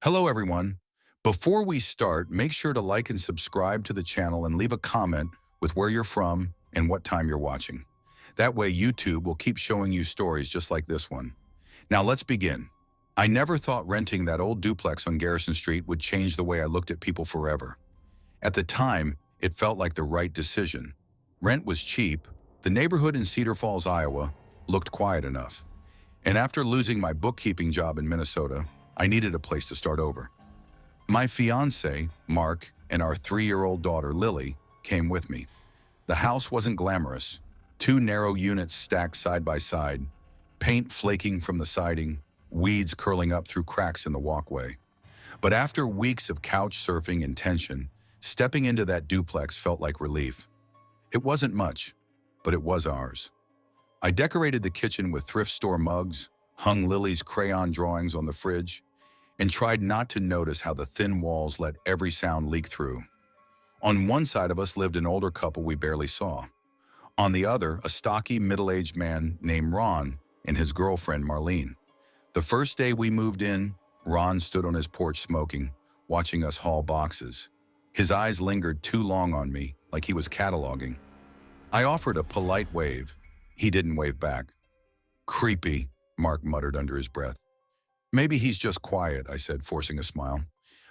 Hello, everyone. Before we start, make sure to like and subscribe to the channel and leave a comment with where you're from and what time you're watching. That way, YouTube will keep showing you stories just like this one. Now, let's begin. I never thought renting that old duplex on Garrison Street would change the way I looked at people forever. At the time, it felt like the right decision. Rent was cheap, the neighborhood in Cedar Falls, Iowa, looked quiet enough. And after losing my bookkeeping job in Minnesota, I needed a place to start over. My fiance, Mark, and our 3-year-old daughter, Lily, came with me. The house wasn't glamorous. 2 narrow units stacked side by side, paint flaking from the siding, weeds curling up through cracks in the walkway. But after weeks of couch surfing and tension, stepping into that duplex felt like relief. It wasn't much, but it was ours. I decorated the kitchen with thrift store mugs, hung Lily's crayon drawings on the fridge, and tried not to notice how the thin walls let every sound leak through. On one side of us lived an older couple we barely saw. On the other, a stocky, middle-aged man named Ron and his girlfriend, Marlene. The first day we moved in, Ron stood on his porch smoking, watching us haul boxes. His eyes lingered too long on me, like he was cataloging. I offered a polite wave. He didn't wave back. "Creepy," Mark muttered under his breath. "Maybe he's just quiet," I said, forcing a smile.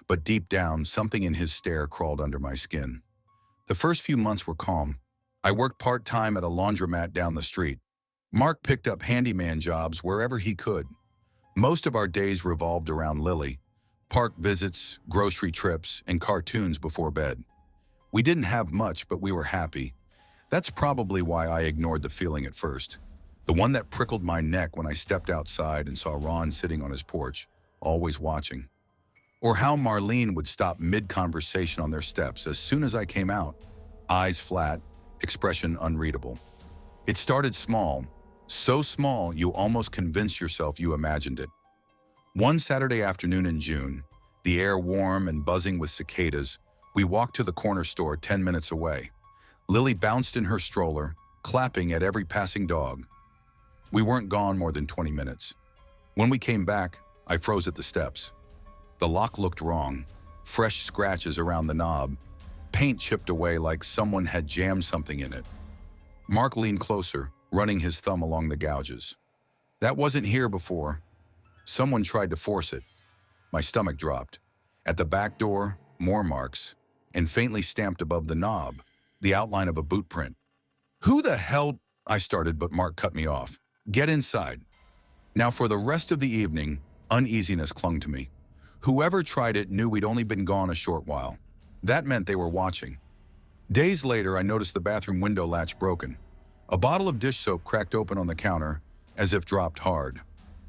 But deep down, something in his stare crawled under my skin. The first few months were calm. I worked part-time at a laundromat down the street. Mark picked up handyman jobs wherever he could. Most of our days revolved around Lily, park visits, grocery trips, and cartoons before bed. We didn't have much, but we were happy. That's probably why I ignored the feeling at first. The one that prickled my neck when I stepped outside and saw Ron sitting on his porch, always watching. Or how Marlene would stop mid-conversation on their steps as soon as I came out, eyes flat, expression unreadable. It started small, so small you almost convinced yourself you imagined it. One Saturday afternoon in June, the air warm and buzzing with cicadas, we walked to the corner store 10 minutes away. Lily bounced in her stroller, clapping at every passing dog. We weren't gone more than 20 minutes. When we came back, I froze at the steps. The lock looked wrong, fresh scratches around the knob, paint chipped away like someone had jammed something in it. Mark leaned closer, running his thumb along the gouges. "That wasn't here before. Someone tried to force it." My stomach dropped. At the back door, more marks, and faintly stamped above the knob, the outline of a boot print. "Who the hell?" I started, but Mark cut me off. "Get inside." Now for the rest of the evening, uneasiness clung to me. Whoever tried it knew we'd only been gone a short while. That meant they were watching. Days later, I noticed the bathroom window latch broken. A bottle of dish soap cracked open on the counter, as if dropped hard.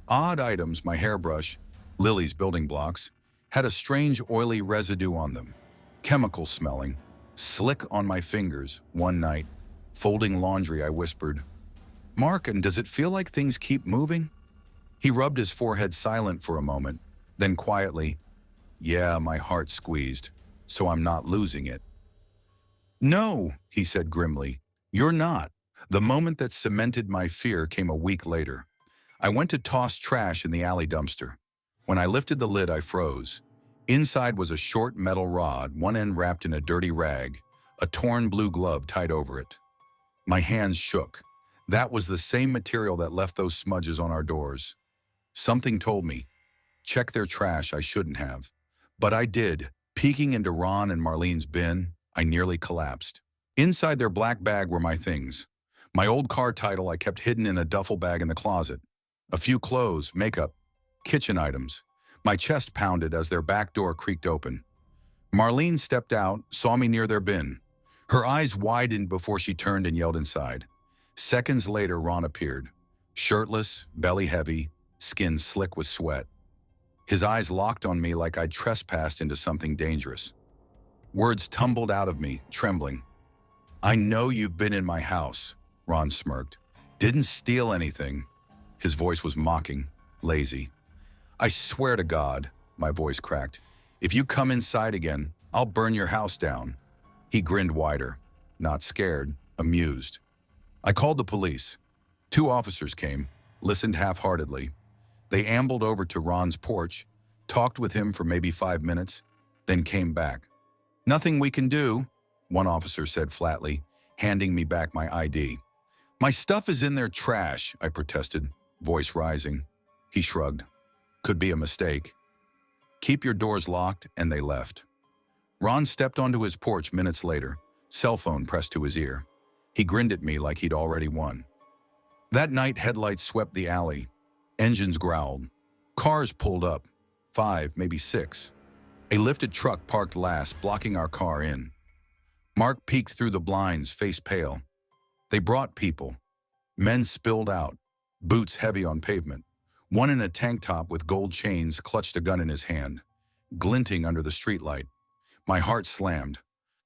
Odd items, my hairbrush, Lily's building blocks, had a strange oily residue on them. Chemical smelling, slick on my fingers. One night, folding laundry, I whispered, "Mark, and does it feel like things keep moving?" He rubbed his forehead silent for a moment, then quietly, "Yeah," my heart squeezed, "so I'm not losing it." "No," he said grimly, "you're not." The moment that cemented my fear came a week later. I went to toss trash in the alley dumpster. When I lifted the lid, I froze. Inside was a short metal rod, one end wrapped in a dirty rag, a torn blue glove tied over it. My hands shook. That was the same material that left those smudges on our doors. Something told me, check their trash. I shouldn't have. But I did. Peeking into Ron and Marlene's bin, I nearly collapsed. Inside their black bag were my things. My old car title I kept hidden in a duffel bag in the closet. A few clothes, makeup, kitchen items. My chest pounded as their back door creaked open. Marlene stepped out, saw me near their bin. Her eyes widened before she turned and yelled inside. Seconds later, Ron appeared. Shirtless, belly heavy, skin slick with sweat. His eyes locked on me like I'd trespassed into something dangerous. Words tumbled out of me, trembling. "I know you've been in my house," Ron smirked. "Didn't steal anything." His voice was mocking, lazy. "I swear to God," my voice cracked, "if you come inside again, I'll burn your house down." He grinned wider, not scared, amused. I called the police. 2 officers came, listened half-heartedly. They ambled over to Ron's porch, talked with him for maybe 5 minutes, then came back. "Nothing we can do," one officer said flatly, handing me back my ID. "My stuff is in their trash," I protested, voice rising. He shrugged. "Could be a mistake." "Keep your doors locked," and they left. Ron stepped onto his porch minutes later, cell phone pressed to his ear. He grinned at me like he'd already won. That night, headlights swept the alley. Engines growled. Cars pulled up. 5, maybe 6. A lifted truck parked last, blocking our car in. Mark peeked through the blinds, face pale. They brought people. Men spilled out, boots heavy on pavement. One in a tank top with gold chains clutched a gun in his hand, glinting under the streetlight. My heart slammed.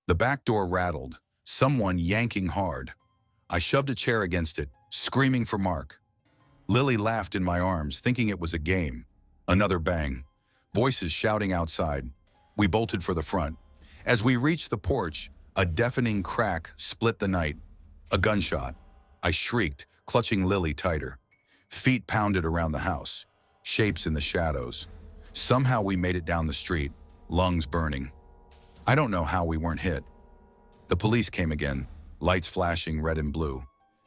The back door rattled, someone yanking hard. I shoved a chair against it, screaming for Mark. Lily laughed in my arms, thinking it was a game. Another bang. Voices shouting outside. We bolted for the front. As we reached the porch, a deafening crack split the night. A gunshot. I shrieked, clutching Lily tighter. Feet pounded around the house. Shapes in the shadows. Somehow we made it down the street, lungs burning. I don't know how we weren't hit. The police came again, lights flashing red and blue.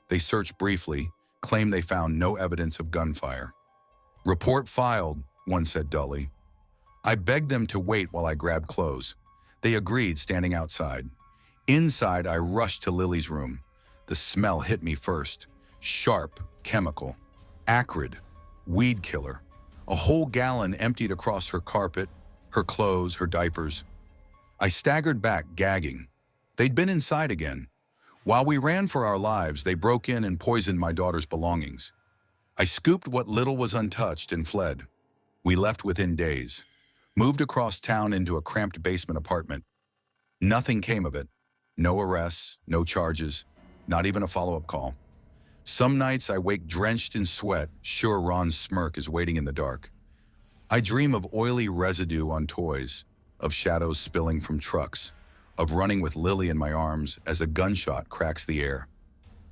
They searched briefly, claimed they found no evidence of gunfire. "Report filed," one said dully. I begged them to wait while I grabbed clothes. They agreed, standing outside. Inside, I rushed to Lily's room. The smell hit me first. Sharp, chemical, acrid, weed killer. A whole gallon emptied across her carpet, her clothes, her diapers. I staggered back, gagging. They'd been inside again. While we ran for our lives, they broke in and poisoned my daughter's belongings. I scooped what little was untouched and fled. We left within days. Moved across town into a cramped basement apartment. Nothing came of it. No arrests, no charges, not even a follow-up call. Some nights I wake drenched in sweat, sure Ron's smirk is waiting in the dark. I dream of oily residue on toys, of shadows spilling from trucks, of running with Lily in my arms as a gunshot cracks the air.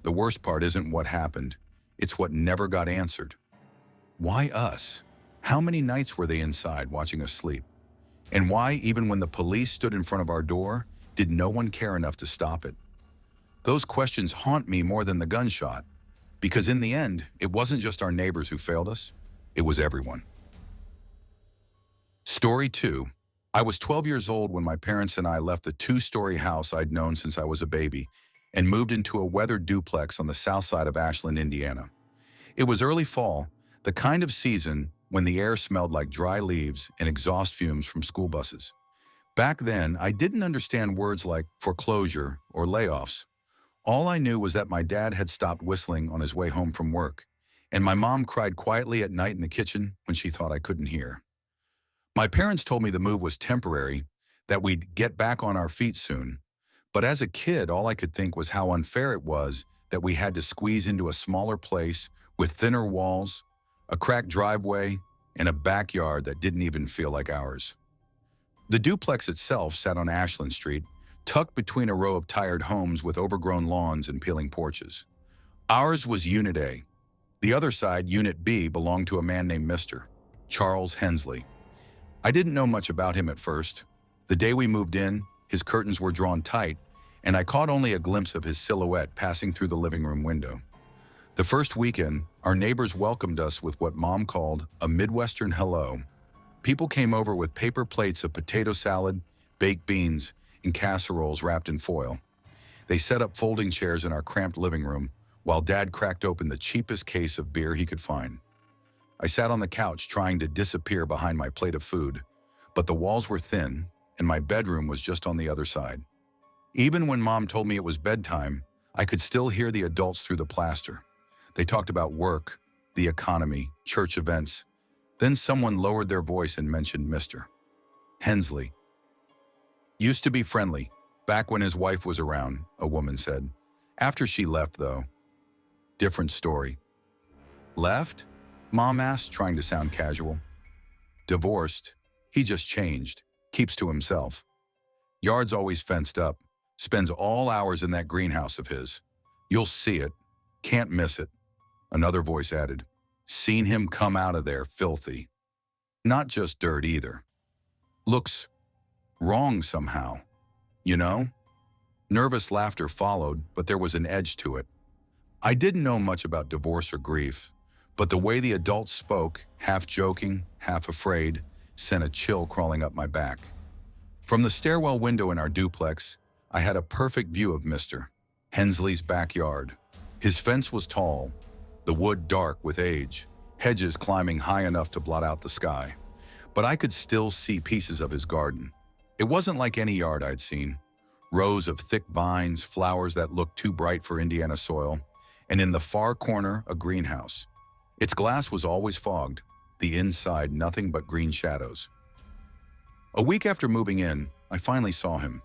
The worst part isn't what happened, it's what never got answered. Why us? How many nights were they inside watching us sleep? And why, even when the police stood in front of our door, did no one care enough to stop it? Those questions haunt me more than the gunshot, because in the end, it wasn't just our neighbors who failed us, it was everyone. Story 2. I was 12 years old when my parents and I left the 2-story house I'd known since I was a baby and moved into a weathered duplex on the south side of Ashland, Indiana. It was early fall, the kind of season when the air smelled like dry leaves and exhaust fumes from school buses. Back then, I didn't understand words like foreclosure or layoffs. All I knew was that my dad had stopped whistling on his way home from work, and my mom cried quietly at night in the kitchen when she thought I couldn't hear. My parents told me the move was temporary, that we'd get back on our feet soon. But as a kid, all I could think was how unfair it was that we had to squeeze into a smaller place with thinner walls, a cracked driveway, and a backyard that didn't even feel like ours. The duplex itself sat on Ashland Street, tucked between a row of tired homes with overgrown lawns and peeling porches. Ours was Unit A. The other side, Unit B, belonged to a man named Mr. Charles Hensley. I didn't know much about him at first. The day we moved in, his curtains were drawn tight, and I caught only a glimpse of his silhouette passing through the living room window. The first weekend, our neighbors welcomed us with what Mom called a Midwestern hello. People came over with paper plates of potato salad, baked beans, and casseroles wrapped in foil. They set up folding chairs in our cramped living room, while Dad cracked open the cheapest case of beer he could find. I sat on the couch trying to disappear behind my plate of food, but the walls were thin, and my bedroom was just on the other side. Even when Mom told me it was bedtime, I could still hear the adults through the plaster. They talked about work, the economy, church events. Then someone lowered their voice and mentioned Mr. Hensley. "Used to be friendly, back when his wife was around," a woman said. "After she left, though." Different story. "Left?" Mom asked, trying to sound casual. "Divorced. He just changed. Keeps to himself. Yard's always fenced up. Spends all hours in that greenhouse of his. You'll see it. Can't miss it." Another voice added, "Seen him come out of there filthy." Not just dirt either. Looks wrong somehow, you know? Nervous laughter followed, but there was an edge to it. I didn't know much about divorce or grief, but the way the adults spoke, half joking, half afraid, sent a chill crawling up my back. From the stairwell window in our duplex, I had a perfect view of Mr. Hensley's backyard. His fence was tall, the wood dark with age, hedges climbing high enough to blot out the sky. But I could still see pieces of his garden. It wasn't like any yard I'd seen. Rows of thick vines, flowers that looked too bright for Indiana soil, and in the far corner, a greenhouse. Its glass was always fogged, the inside nothing but green shadows. A week after moving in, I finally saw him.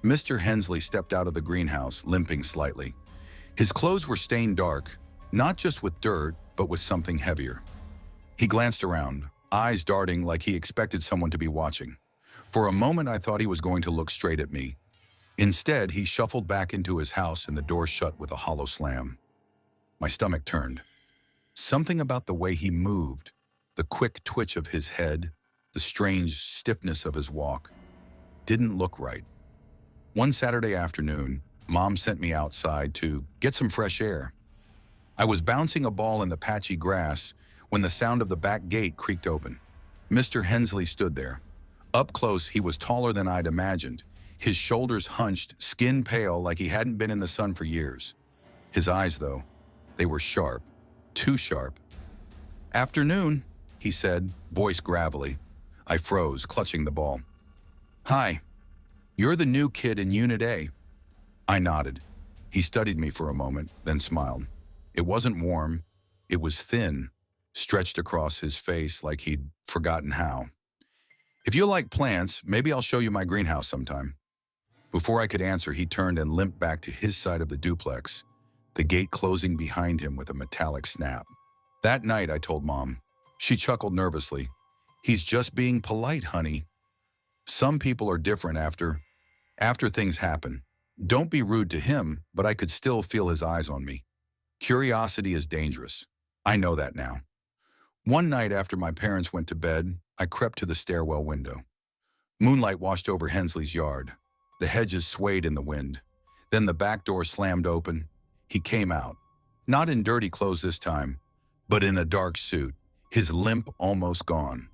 Mr. Hensley stepped out of the greenhouse, limping slightly. His clothes were stained dark, not just with dirt, but with something heavier. He glanced around, eyes darting like he expected someone to be watching. For a moment, I thought he was going to look straight at me. Instead, he shuffled back into his house and the door shut with a hollow slam. My stomach turned. Something about the way he moved, the quick twitch of his head, the strange stiffness of his walk, didn't look right. One Saturday afternoon, Mom sent me outside to get some fresh air. I was bouncing a ball in the patchy grass when the sound of the back gate creaked open. Mr. Hensley stood there. Up close, he was taller than I'd imagined, his shoulders hunched, skin pale like he hadn't been in the sun for years. His eyes, though, they were sharp, too sharp. "Afternoon," he said, voice gravelly. I froze, clutching the ball. "Hi, you're the new kid in Unit A." I nodded. He studied me for a moment, then smiled. It wasn't warm. It was thin, stretched across his face like he'd forgotten how. "If you like plants, maybe I'll show you my greenhouse sometime." Before I could answer, he turned and limped back to his side of the duplex, the gate closing behind him with a metallic snap. That night, I told Mom. She chuckled nervously. "He's just being polite, honey. Some people are different after things happen. Don't be rude to him," but I could still feel his eyes on me. Curiosity is dangerous. I know that now. One night after my parents went to bed, I crept to the stairwell window. Moonlight washed over Hensley's yard. The hedges swayed in the wind. Then the back door slammed open. He came out. Not in dirty clothes this time, but in a dark suit, his limp almost gone.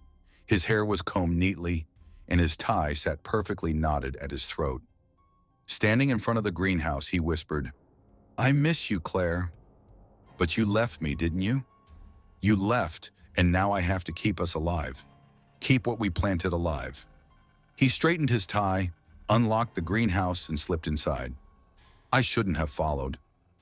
His hair was combed neatly, and his tie sat perfectly knotted at his throat. Standing in front of the greenhouse, he whispered, "I miss you, Claire. But you left me, didn't you? You left, and now I have to keep us alive. Keep what we planted alive." He straightened his tie, unlocked the greenhouse, and slipped inside. I shouldn't have followed,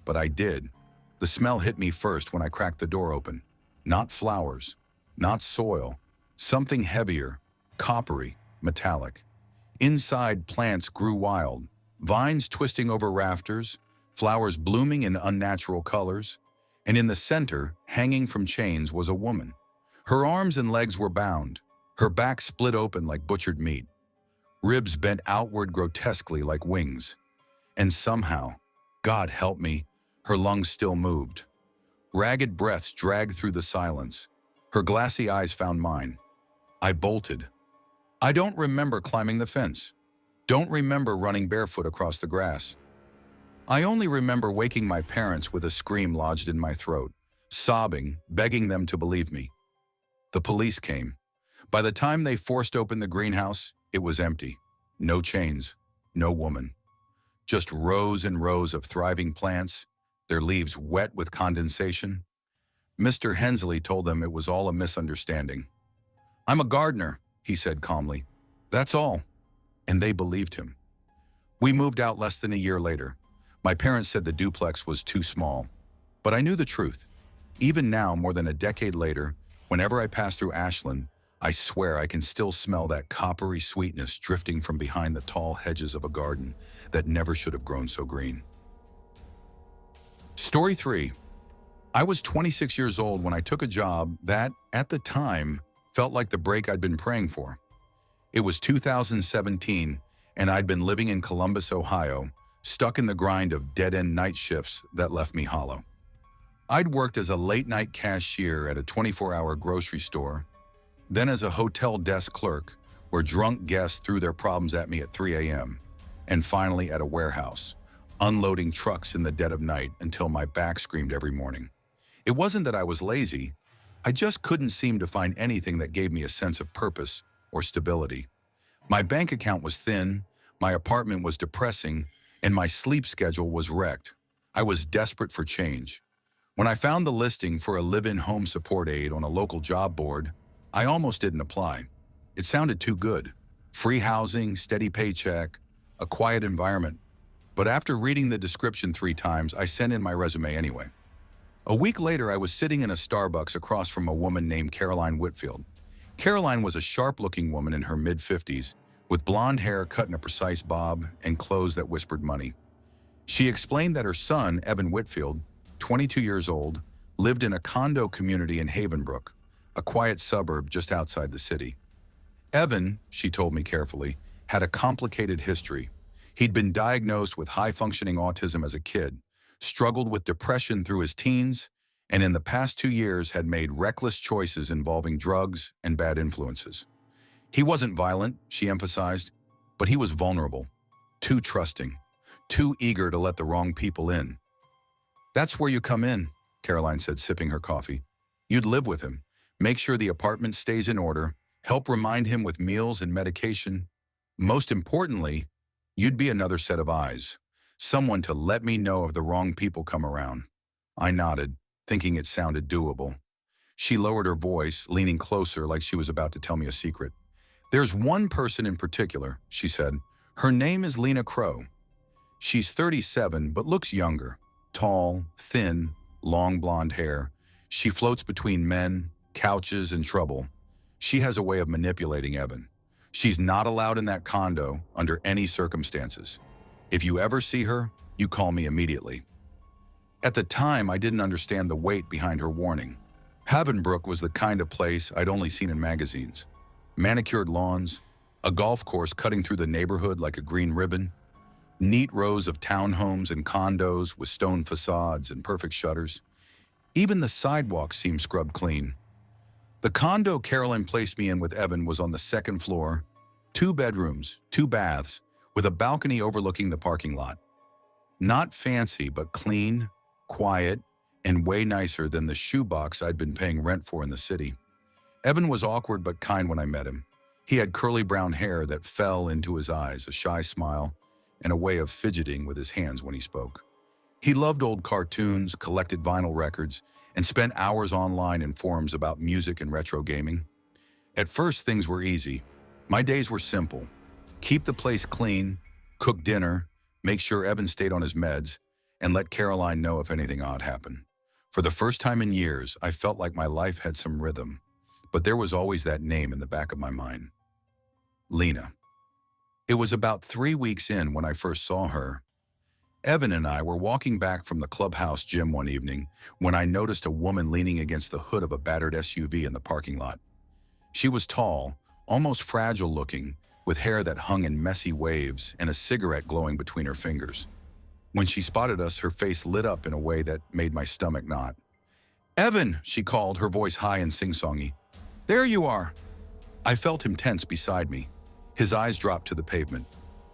but I did. The smell hit me first when I cracked the door open. Not flowers, not soil, something heavier, coppery, metallic. Inside, plants grew wild, vines twisting over rafters, flowers blooming in unnatural colors, and in the center, hanging from chains, was a woman. Her arms and legs were bound, her back split open like butchered meat, ribs bent outward grotesquely like wings. And somehow, God help me, her lungs still moved. Ragged breaths dragged through the silence. Her glassy eyes found mine. I bolted. I don't remember climbing the fence. Don't remember running barefoot across the grass. I only remember waking my parents with a scream lodged in my throat, sobbing, begging them to believe me. The police came. By the time they forced open the greenhouse, it was empty. No chains, no woman. Just rows and rows of thriving plants, their leaves wet with condensation. Mr. Hensley told them it was all a misunderstanding. "I'm a gardener," he said calmly. "That's all." And they believed him. We moved out less than a year later. My parents said the duplex was too small. But I knew the truth. Even now, more than a decade later, whenever I pass through Ashland, I swear I can still smell that coppery sweetness drifting from behind the tall hedges of a garden that never should have grown so green. Story 3. I was 26 years old when I took a job that, at the time, felt like the break I'd been praying for. It was 2017, and I'd been living in Columbus, Ohio, stuck in the grind of dead-end night shifts that left me hollow. I'd worked as a late-night cashier at a 24-hour grocery store, then as a hotel desk clerk, where drunk guests threw their problems at me at 3 a.m., and finally at a warehouse, unloading trucks in the dead of night until my back screamed every morning. It wasn't that I was lazy, I just couldn't seem to find anything that gave me a sense of purpose or stability. My bank account was thin, my apartment was depressing, and my sleep schedule was wrecked. I was desperate for change. When I found the listing for a live-in home support aide on a local job board, I almost didn't apply. It sounded too good. Free housing, steady paycheck, a quiet environment. But after reading the description 3 times, I sent in my resume anyway. A week later, I was sitting in a Starbucks across from a woman named Caroline Whitfield. Caroline was a sharp-looking woman in her mid-50s, with blonde hair cut in a precise bob and clothes that whispered money. She explained that her son, Evan Whitfield, 22 years old, lived in a condo community in Havenbrook, a quiet suburb just outside the city. Evan, she told me carefully, had a complicated history. He'd been diagnosed with high-functioning autism as a kid, struggled with depression through his teens, and in the past 2 years had made reckless choices involving drugs and bad influences. He wasn't violent, she emphasized, but he was vulnerable, too trusting, too eager to let the wrong people in. "That's where you come in," Caroline said, sipping her coffee. "You'd live with him, make sure the apartment stays in order, help remind him with meals and medication. Most importantly, you'd be another set of eyes, someone to let me know if the wrong people come around." I nodded, thinking it sounded doable. She lowered her voice, leaning closer like she was about to tell me a secret. "There's one person in particular," she said. "Her name is Lena Crow. She's 37 but looks younger, tall, thin, long blonde hair. She floats between men, couches, and trouble. She has a way of manipulating Evan. She's not allowed in that condo under any circumstances. If you ever see her, you call me immediately." At the time, I didn't understand the weight behind her warning. Havenbrook was the kind of place I'd only seen in magazines. Manicured lawns, a golf course cutting through the neighborhood like a green ribbon, neat rows of townhomes and condos with stone facades and perfect shutters. Even the sidewalks seemed scrubbed clean. The condo Caroline placed me in with Evan was on the 2nd floor, 2 bedrooms, 2 baths, with a balcony overlooking the parking lot. Not fancy, but clean, quiet, and way nicer than the shoebox I'd been paying rent for in the city. Evan was awkward but kind when I met him. He had curly brown hair that fell into his eyes, a shy smile, and a way of fidgeting with his hands when he spoke. He loved old cartoons, collected vinyl records, and spent hours online in forums about music and retro gaming. At first, things were easy. My days were simple. Keep the place clean, cook dinner, make sure Evan stayed on his meds, and let Caroline know if anything odd happened. For the first time in years, I felt like my life had some rhythm, but there was always that name in the back of my mind. Lena. It was about 3 weeks in when I first saw her. Evan and I were walking back from the clubhouse gym one evening when I noticed a woman leaning against the hood of a battered SUV in the parking lot. She was tall, almost fragile looking, with hair that hung in messy waves and a cigarette glowing between her fingers. When she spotted us, her face lit up in a way that made my stomach knot. "Evan," she called, her voice high and sing-songy. "There you are." I felt him tense beside me. His eyes dropped to the pavement.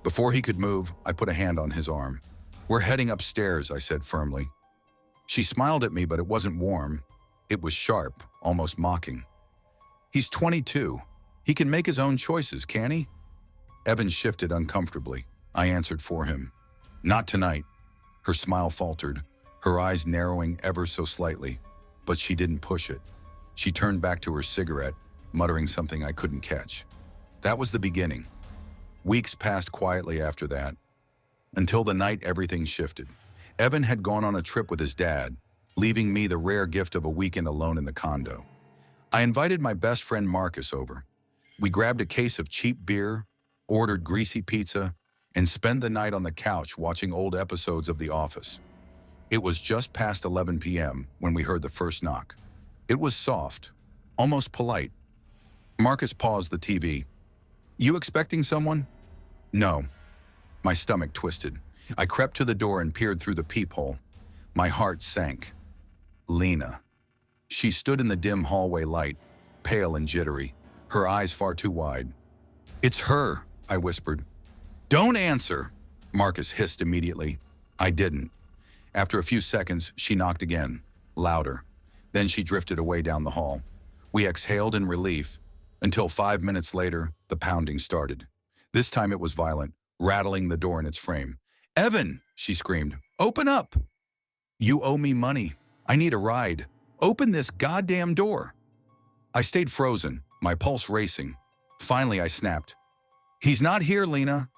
Before he could move, I put a hand on his arm. "We're heading upstairs," I said firmly. She smiled at me, but it wasn't warm. It was sharp, almost mocking. "He's 22. He can make his own choices, can't he?" Evan shifted uncomfortably. I answered for him. "Not tonight." Her smile faltered, her eyes narrowing ever so slightly, but she didn't push it. She turned back to her cigarette, muttering something I couldn't catch. That was the beginning. Weeks passed quietly after that, until the night everything shifted. Evan had gone on a trip with his dad, leaving me the rare gift of a weekend alone in the condo. I invited my best friend Marcus over. We grabbed a case of cheap beer, ordered greasy pizza, and spent the night on the couch watching old episodes of The Office. It was just past 11 p.m. when we heard the first knock. It was soft, almost polite. Marcus paused the TV. "You expecting someone?" "No." My stomach twisted. I crept to the door and peered through the peephole. My heart sank. Lena. She stood in the dim hallway light, pale and jittery, her eyes far too wide. "It's her," I whispered. "Don't answer," Marcus hissed immediately. I didn't. After a few seconds, she knocked again, louder. Then she drifted away down the hall. We exhaled in relief, until 5 minutes later, the pounding started. This time it was violent, rattling the door in its frame. "Evan," she screamed, "open up! You owe me money. I need a ride. Open this goddamn door." I stayed frozen, my pulse racing. Finally, I snapped. "He's not here, Lena.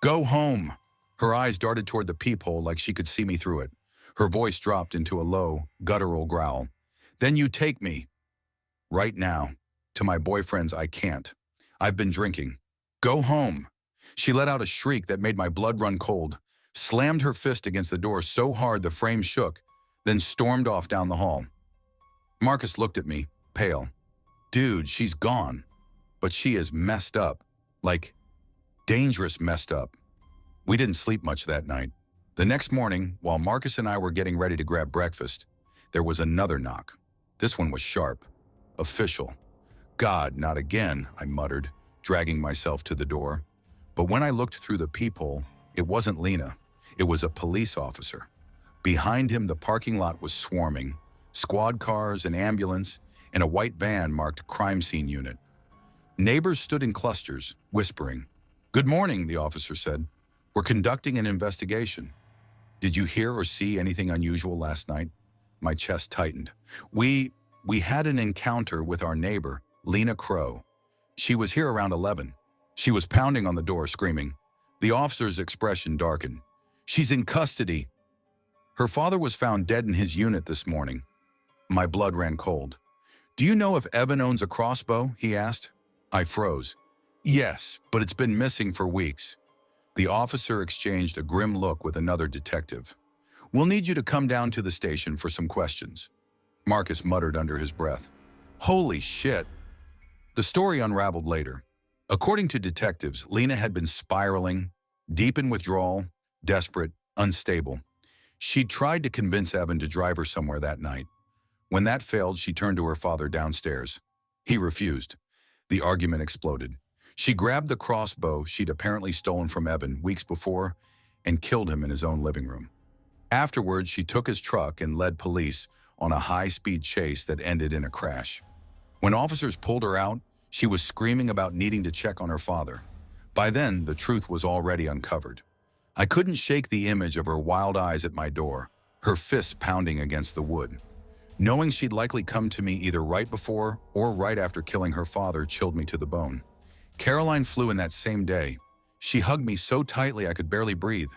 Go home." Her eyes darted toward the peephole like she could see me through it. Her voice dropped into a low, guttural growl. "Then you take me. Right now. To my boyfriend's I can't. I've been drinking. Go home." She let out a shriek that made my blood run cold, slammed her fist against the door so hard the frame shook, then stormed off down the hall. Marcus looked at me, pale. "Dude, she's gone. But she is messed up. Like, dangerous messed up." We didn't sleep much that night. The next morning, while Marcus and I were getting ready to grab breakfast, there was another knock. This one was sharp. Official. "God, not again," I muttered, dragging myself to the door. But when I looked through the peephole, it wasn't Lena. It was a police officer. Behind him, the parking lot was swarming. Squad cars, an ambulance, and a white van marked crime scene unit. Neighbors stood in clusters, whispering. "Good morning," the officer said. "We're conducting an investigation." "Did you hear or see anything unusual last night?" My chest tightened. We had an encounter with our neighbor, Lena Crow. She was here around 11. She was pounding on the door, screaming. The officer's expression darkened. "She's in custody." "Her father was found dead in his unit this morning." My blood ran cold. "Do you know if Evan owns a crossbow?" he asked. I froze. "Yes, but it's been missing for weeks." The officer exchanged a grim look with another detective. "We'll need you to come down to the station for some questions." Marcus muttered under his breath. "Holy shit." The story unraveled later. According to detectives, Lena had been spiraling, deep in withdrawal, desperate, unstable. She'd tried to convince Evan to drive her somewhere that night. When that failed, she turned to her father downstairs. He refused. The argument exploded. She grabbed the crossbow she'd apparently stolen from Evan weeks before and killed him in his own living room. Afterwards, she took his truck and led police on a high-speed chase that ended in a crash. When officers pulled her out, she was screaming about needing to check on her father. By then, the truth was already uncovered. I couldn't shake the image of her wild eyes at my door, her fists pounding against the wood. Knowing she'd likely come to me either right before or right after killing her father chilled me to the bone. Caroline flew in that same day. She hugged me so tightly I could barely breathe.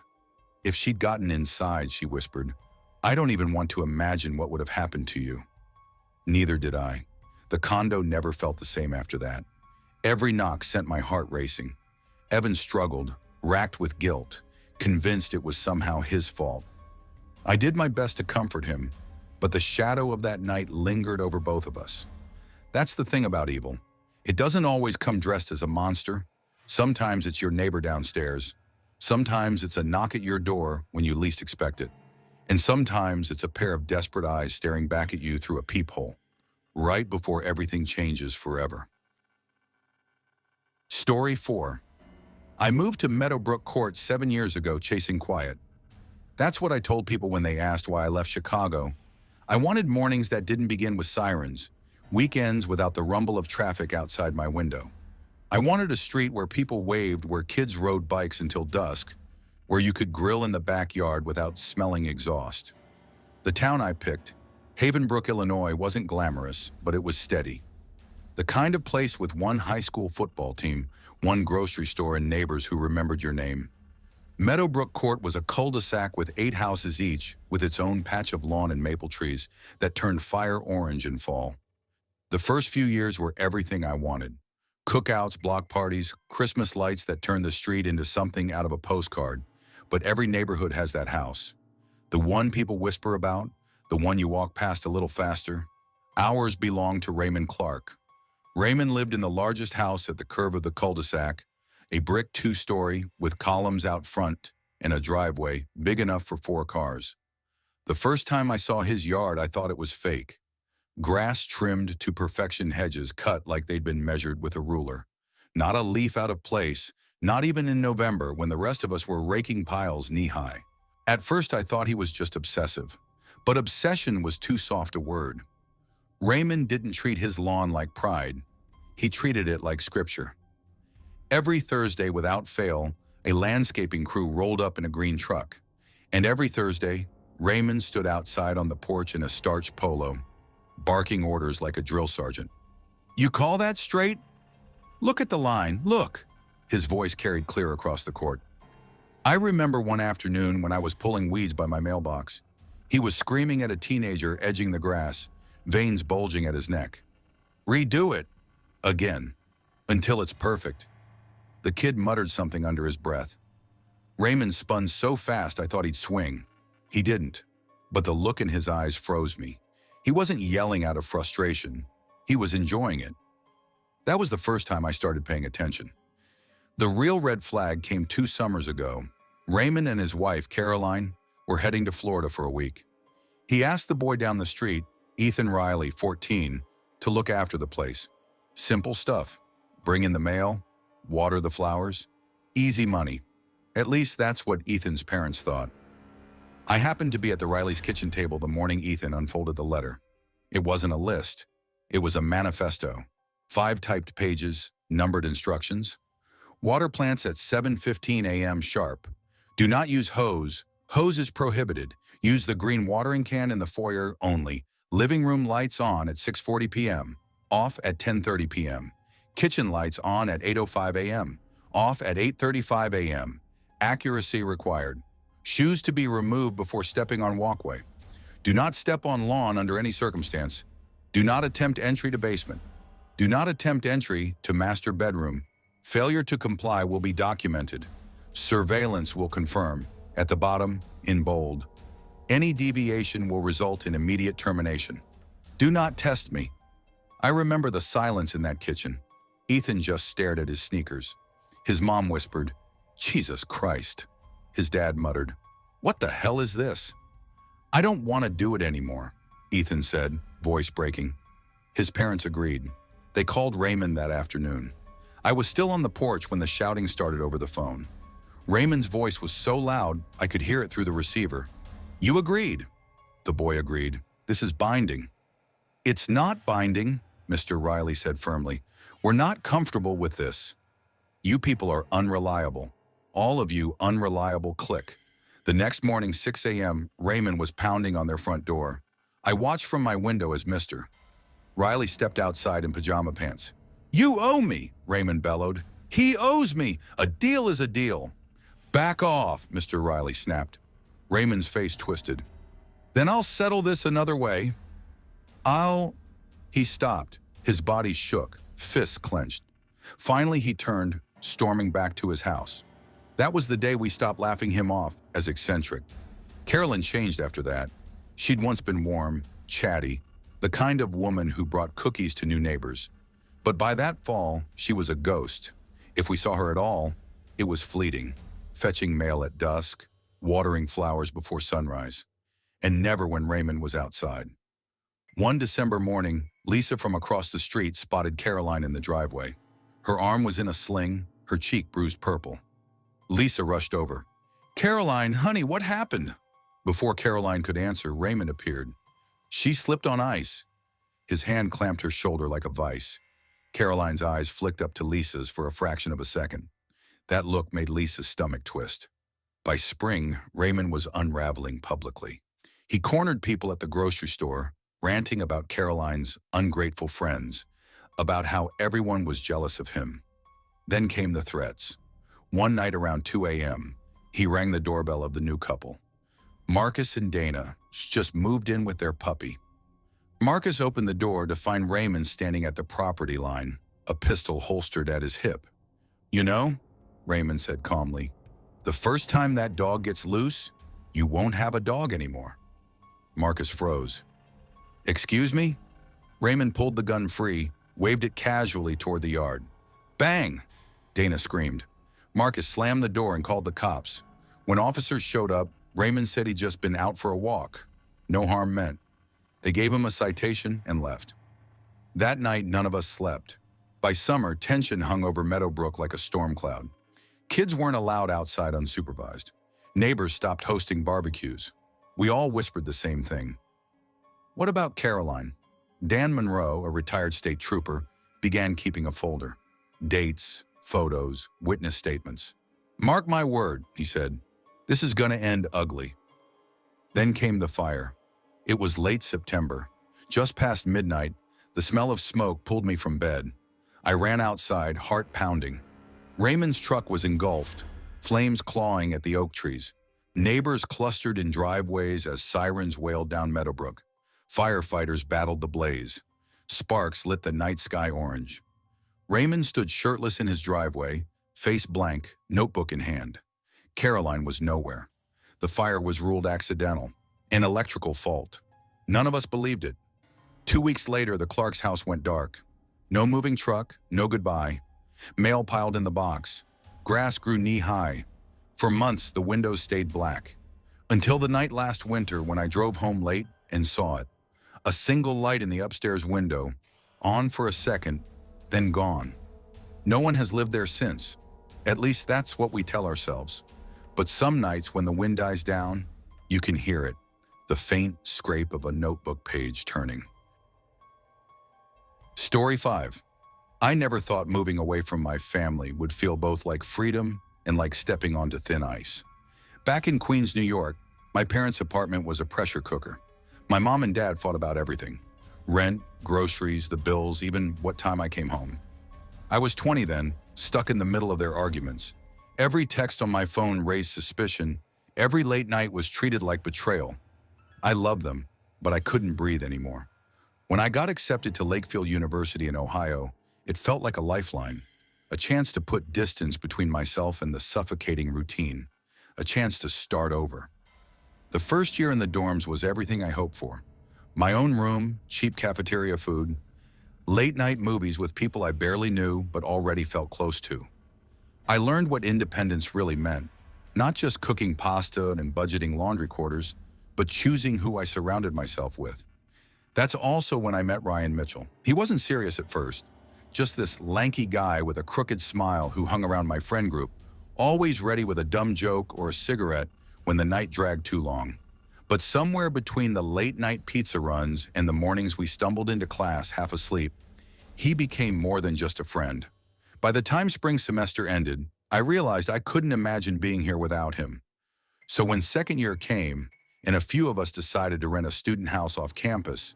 "If she'd gotten inside," she whispered, "I don't even want to imagine what would have happened to you." Neither did I. The condo never felt the same after that. Every knock sent my heart racing. Evan struggled, racked with guilt, convinced it was somehow his fault. I did my best to comfort him, but the shadow of that night lingered over both of us. That's the thing about evil. It doesn't always come dressed as a monster. Sometimes it's your neighbor downstairs. Sometimes it's a knock at your door when you least expect it. And sometimes it's a pair of desperate eyes staring back at you through a peephole, right before everything changes forever. Story 4. I moved to Meadowbrook Court 7 years ago chasing quiet. That's what I told people when they asked why I left Chicago. I wanted mornings that didn't begin with sirens, weekends without the rumble of traffic outside my window. I wanted a street where people waved, where kids rode bikes until dusk, where you could grill in the backyard without smelling exhaust. The town I picked, Havenbrook, Illinois, wasn't glamorous, but it was steady. The kind of place with one high school football team, one grocery store, and neighbors who remembered your name. Meadowbrook Court was a cul-de-sac with 8 houses each, with its own patch of lawn and maple trees that turned fire orange in fall. The first few years were everything I wanted. Cookouts, block parties, Christmas lights that turned the street into something out of a postcard. But every neighborhood has that house. The one people whisper about, the one you walk past a little faster. Ours belonged to Raymond Clark. Raymond lived in the largest house at the curve of the cul-de-sac, a brick 2-story with columns out front and a driveway big enough for 4 cars. The first time I saw his yard, I thought it was fake. Grass trimmed to perfection, hedges cut like they'd been measured with a ruler. Not a leaf out of place, not even in November when the rest of us were raking piles knee-high. At first I thought he was just obsessive, but obsession was too soft a word. Raymond didn't treat his lawn like pride. He treated it like scripture. Every Thursday, without fail, a landscaping crew rolled up in a green truck. And every Thursday, Raymond stood outside on the porch in a starched polo, barking orders like a drill sergeant. "You call that straight? Look at the line, look!" His voice carried clear across the court. I remember one afternoon when I was pulling weeds by my mailbox. He was screaming at a teenager edging the grass, veins bulging at his neck. "Redo it. Again. Until it's perfect." The kid muttered something under his breath. Raymond spun so fast I thought he'd swing. He didn't, but the look in his eyes froze me. He wasn't yelling out of frustration. He was enjoying it. That was the first time I started paying attention. The real red flag came 2 summers ago. Raymond and his wife, Caroline, were heading to Florida for a week. He asked the boy down the street, Ethan Riley, 14, to look after the place. Simple stuff. Bring in the mail, water the flowers, easy money. At least that's what Ethan's parents thought. I happened to be at the Riley's kitchen table the morning Ethan unfolded the letter. It wasn't a list. It was a manifesto. 5 typed pages, numbered instructions. Water plants at 7:15 a.m. sharp. Do not use hose. Hose is prohibited. Use the green watering can in the foyer only. Living room lights on at 6:40 p.m. Off at 10:30 p.m. Kitchen lights on at 8:05 a.m. Off at 8:35 a.m. Accuracy required. Shoes to be removed before stepping on walkway. Do not step on lawn under any circumstance. Do not attempt entry to basement. Do not attempt entry to master bedroom. Failure to comply will be documented. Surveillance will confirm. At the bottom, in bold. Any deviation will result in immediate termination. Do not test me. I remember the silence in that kitchen. Ethan just stared at his sneakers. His mom whispered, "Jesus Christ." His dad muttered, "What the hell is this?" "I don't want to do it anymore," Ethan said, voice breaking. His parents agreed. They called Raymond that afternoon. I was still on the porch when the shouting started over the phone. Raymond's voice was so loud I could hear it through the receiver. "You agreed." The boy agreed. "This is binding." "It's not binding," Mr. Riley said firmly. "We're not comfortable with this. You people are unreliable. All of you unreliable, click." The next morning, 6 a.m., Raymond was pounding on their front door. I watched from my window as Mr. Riley stepped outside in pajama pants. "You owe me," Raymond bellowed. "He owes me. A deal is a deal." "Back off," Mr. Riley snapped. Raymond's face twisted. "Then I'll settle this another way. He stopped. His body shook, fists clenched. Finally, he turned, storming back to his house. That was the day we stopped laughing him off as eccentric. Carolyn changed after that. She'd once been warm, chatty, the kind of woman who brought cookies to new neighbors. But by that fall, she was a ghost. If we saw her at all, it was fleeting, fetching mail at dusk, watering flowers before sunrise, and never when Raymond was outside. One December morning, Lisa from across the street spotted Caroline in the driveway. Her arm was in a sling, her cheek bruised purple. Lisa rushed over. "Caroline, honey, what happened?" Before Caroline could answer, Raymond appeared. "She slipped on ice." His hand clamped her shoulder like a vice. Caroline's eyes flicked up to Lisa's for a fraction of a second. That look made Lisa's stomach twist. By spring, Raymond was unraveling publicly. He cornered people at the grocery store, ranting about Caroline's ungrateful friends, about how everyone was jealous of him. Then came the threats. One night around 2 a.m., he rang the doorbell of the new couple. Marcus and Dana just moved in with their puppy. Marcus opened the door to find Raymond standing at the property line, a pistol holstered at his hip. "You know," Raymond said calmly, "the first time that dog gets loose, you won't have a dog anymore." Marcus froze. "Excuse me?" Raymond pulled the gun free, waved it casually toward the yard. "Bang!" Dana screamed. Marcus slammed the door and called the cops. When officers showed up, Raymond said he'd just been out for a walk. No harm meant. They gave him a citation and left. That night, none of us slept. By summer, tension hung over Meadowbrook like a storm cloud. Kids weren't allowed outside unsupervised. Neighbors stopped hosting barbecues. We all whispered the same thing. What about Caroline? Dan Monroe, a retired state trooper, began keeping a folder. Dates, photos, witness statements. Mark my word, he said, this is gonna end ugly. Then came the fire. It was late September. Just past midnight, the smell of smoke pulled me from bed. I ran outside, heart pounding. Raymond's truck was engulfed, flames clawing at the oak trees. Neighbors clustered in driveways as sirens wailed down Meadowbrook. Firefighters battled the blaze. Sparks lit the night sky orange. Raymond stood shirtless in his driveway, face blank, notebook in hand. Caroline was nowhere. The fire was ruled accidental, an electrical fault. None of us believed it. 2 weeks later, the Clark's house went dark. No moving truck, no goodbye. Mail piled in the box. Grass grew knee-high. For months, the windows stayed black. Until the night last winter when I drove home late and saw it. A single light in the upstairs window, on for a second, then gone. No one has lived there since. At least that's what we tell ourselves. But some nights when the wind dies down, you can hear it. The faint scrape of a notebook page turning. Story 5. I never thought moving away from my family would feel both like freedom and like stepping onto thin ice. Back in Queens, New York, my parents' apartment was a pressure cooker. My mom and dad fought about everything. Rent, groceries, the bills, even what time I came home. I was 20 then, stuck in the middle of their arguments. Every text on my phone raised suspicion. Every late night was treated like betrayal. I loved them, but I couldn't breathe anymore. When I got accepted to Lakefield University in Ohio, it felt like a lifeline, a chance to put distance between myself and the suffocating routine, a chance to start over. The first year in the dorms was everything I hoped for. My own room, cheap cafeteria food, late-night movies with people I barely knew but already felt close to. I learned what independence really meant, not just cooking pasta and budgeting laundry quarters, but choosing who I surrounded myself with. That's also when I met Ryan Mitchell. He wasn't serious at first, just this lanky guy with a crooked smile who hung around my friend group, always ready with a dumb joke or a cigarette when the night dragged too long. But somewhere between the late-night pizza runs and the mornings we stumbled into class half asleep, he became more than just a friend. By the time spring semester ended, I realized I couldn't imagine being here without him. So when second year came, and a few of us decided to rent a student house off campus,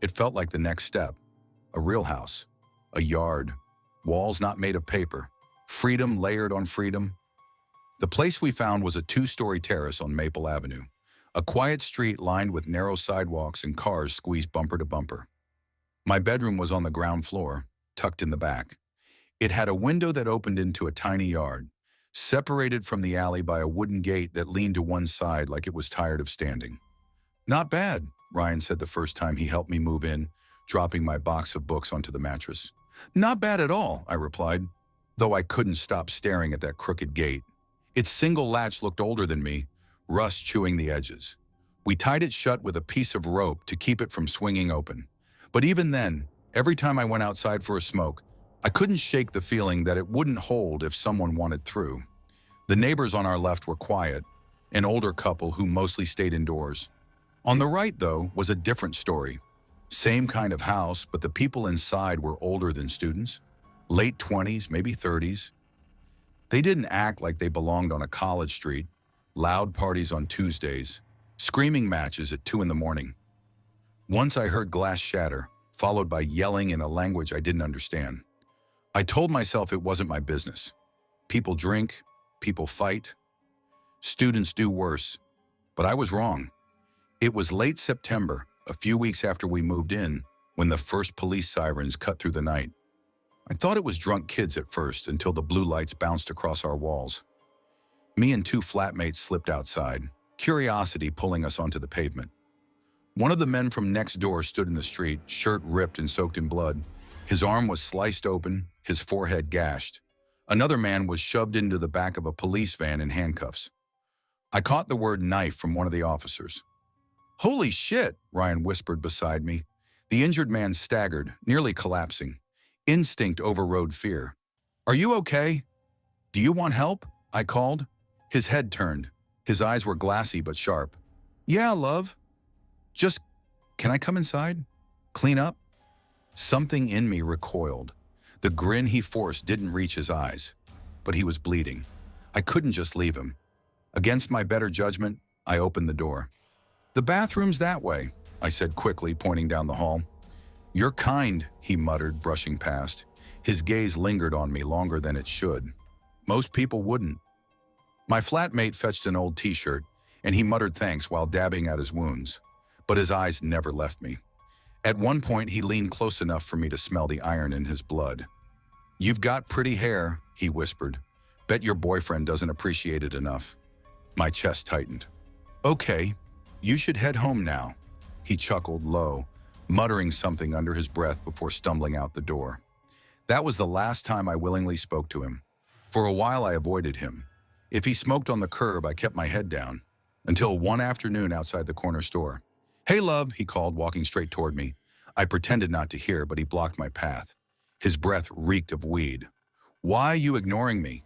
it felt like the next step. A real house, a yard, walls not made of paper, freedom layered on freedom. The place we found was a 2-story terrace on Maple Avenue, a quiet street lined with narrow sidewalks and cars squeezed bumper to bumper. My bedroom was on the ground floor, tucked in the back. It had a window that opened into a tiny yard, separated from the alley by a wooden gate that leaned to one side like it was tired of standing. "Not bad," Ryan said the first time he helped me move in, dropping my box of books onto the mattress. "Not bad at all," I replied, though I couldn't stop staring at that crooked gate. Its single latch looked older than me, rust chewing the edges. We tied it shut with a piece of rope to keep it from swinging open. But even then, every time I went outside for a smoke, I couldn't shake the feeling that it wouldn't hold if someone wanted through. The neighbors on our left were quiet, an older couple who mostly stayed indoors. On the right, though, was a different story. Same kind of house, but the people inside were older than students, late 20s, maybe 30s. They didn't act like they belonged on a college street, loud parties on Tuesdays, screaming matches at 2 in the morning. Once I heard glass shatter, followed by yelling in a language I didn't understand. I told myself it wasn't my business. People drink, people fight. Students do worse, but I was wrong. It was late September, a few weeks after we moved in, when the first police sirens cut through the night. I thought it was drunk kids at first until the blue lights bounced across our walls. Me and 2 flatmates slipped outside, curiosity pulling us onto the pavement. One of the men from next door stood in the street, shirt ripped and soaked in blood. His arm was sliced open, his forehead gashed. Another man was shoved into the back of a police van in handcuffs. I caught the word knife from one of the officers. Holy shit, Ryan whispered beside me. The injured man staggered, nearly collapsing. Instinct overrode fear. Are you okay? Do you want help? I called. His head turned. His eyes were glassy but sharp. Yeah, love. Just, can I come inside? Clean up? Something in me recoiled. The grin he forced didn't reach his eyes, but he was bleeding. I couldn't just leave him. Against my better judgment, I opened the door. The bathroom's that way, I said quickly, pointing down the hall. You're kind, he muttered, brushing past. His gaze lingered on me longer than it should. Most people wouldn't. My flatmate fetched an old t-shirt, and he muttered thanks while dabbing at his wounds. But his eyes never left me. At one point, he leaned close enough for me to smell the iron in his blood. You've got pretty hair, he whispered. Bet your boyfriend doesn't appreciate it enough. My chest tightened. Okay, you should head home now. He chuckled low, muttering something under his breath before stumbling out the door. That was the last time I willingly spoke to him. For a while, I avoided him. If he smoked on the curb, I kept my head down. Until one afternoon outside the corner store. Hey, love, he called, walking straight toward me. I pretended not to hear, but he blocked my path. His breath reeked of weed. Why are you ignoring me?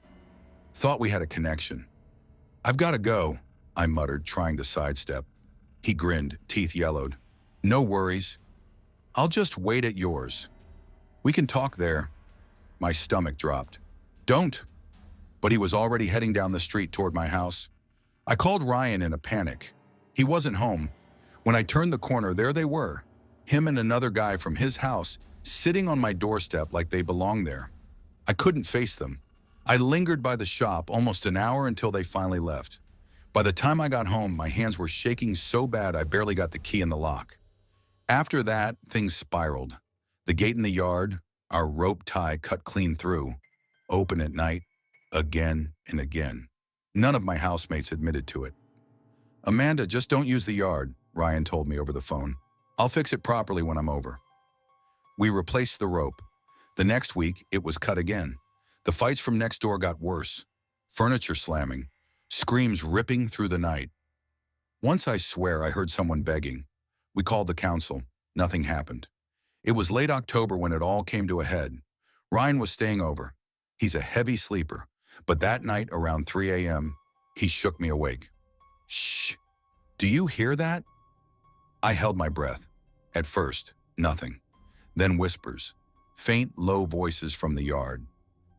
Thought we had a connection. I've got to go, I muttered, trying to sidestep. He grinned, teeth yellowed. No worries. I'll just wait at yours. We can talk there. My stomach dropped. Don't. But he was already heading down the street toward my house. I called Ryan in a panic. He wasn't home. When I turned the corner, there they were. Him and another guy from his house, sitting on my doorstep like they belonged there. I couldn't face them. I lingered by the shop almost an hour until they finally left. By the time I got home, my hands were shaking so bad I barely got the key in the lock. After that, things spiraled. The gate in the yard, our rope tie cut clean through, open at night, again and again. None of my housemates admitted to it. Amanda, just don't use the yard, Ryan told me over the phone. I'll fix it properly when I'm over. We replaced the rope. The next week, it was cut again. The fights from next door got worse. Furniture slamming, screams ripping through the night. Once I swear I heard someone begging. We called the council. Nothing happened. It was late October when it all came to a head. Ryan was staying over. He's a heavy sleeper, but that night around 3 a.m., he shook me awake. Shh. Do you hear that? I held my breath. At first, nothing. Then whispers. Faint, low voices from the yard.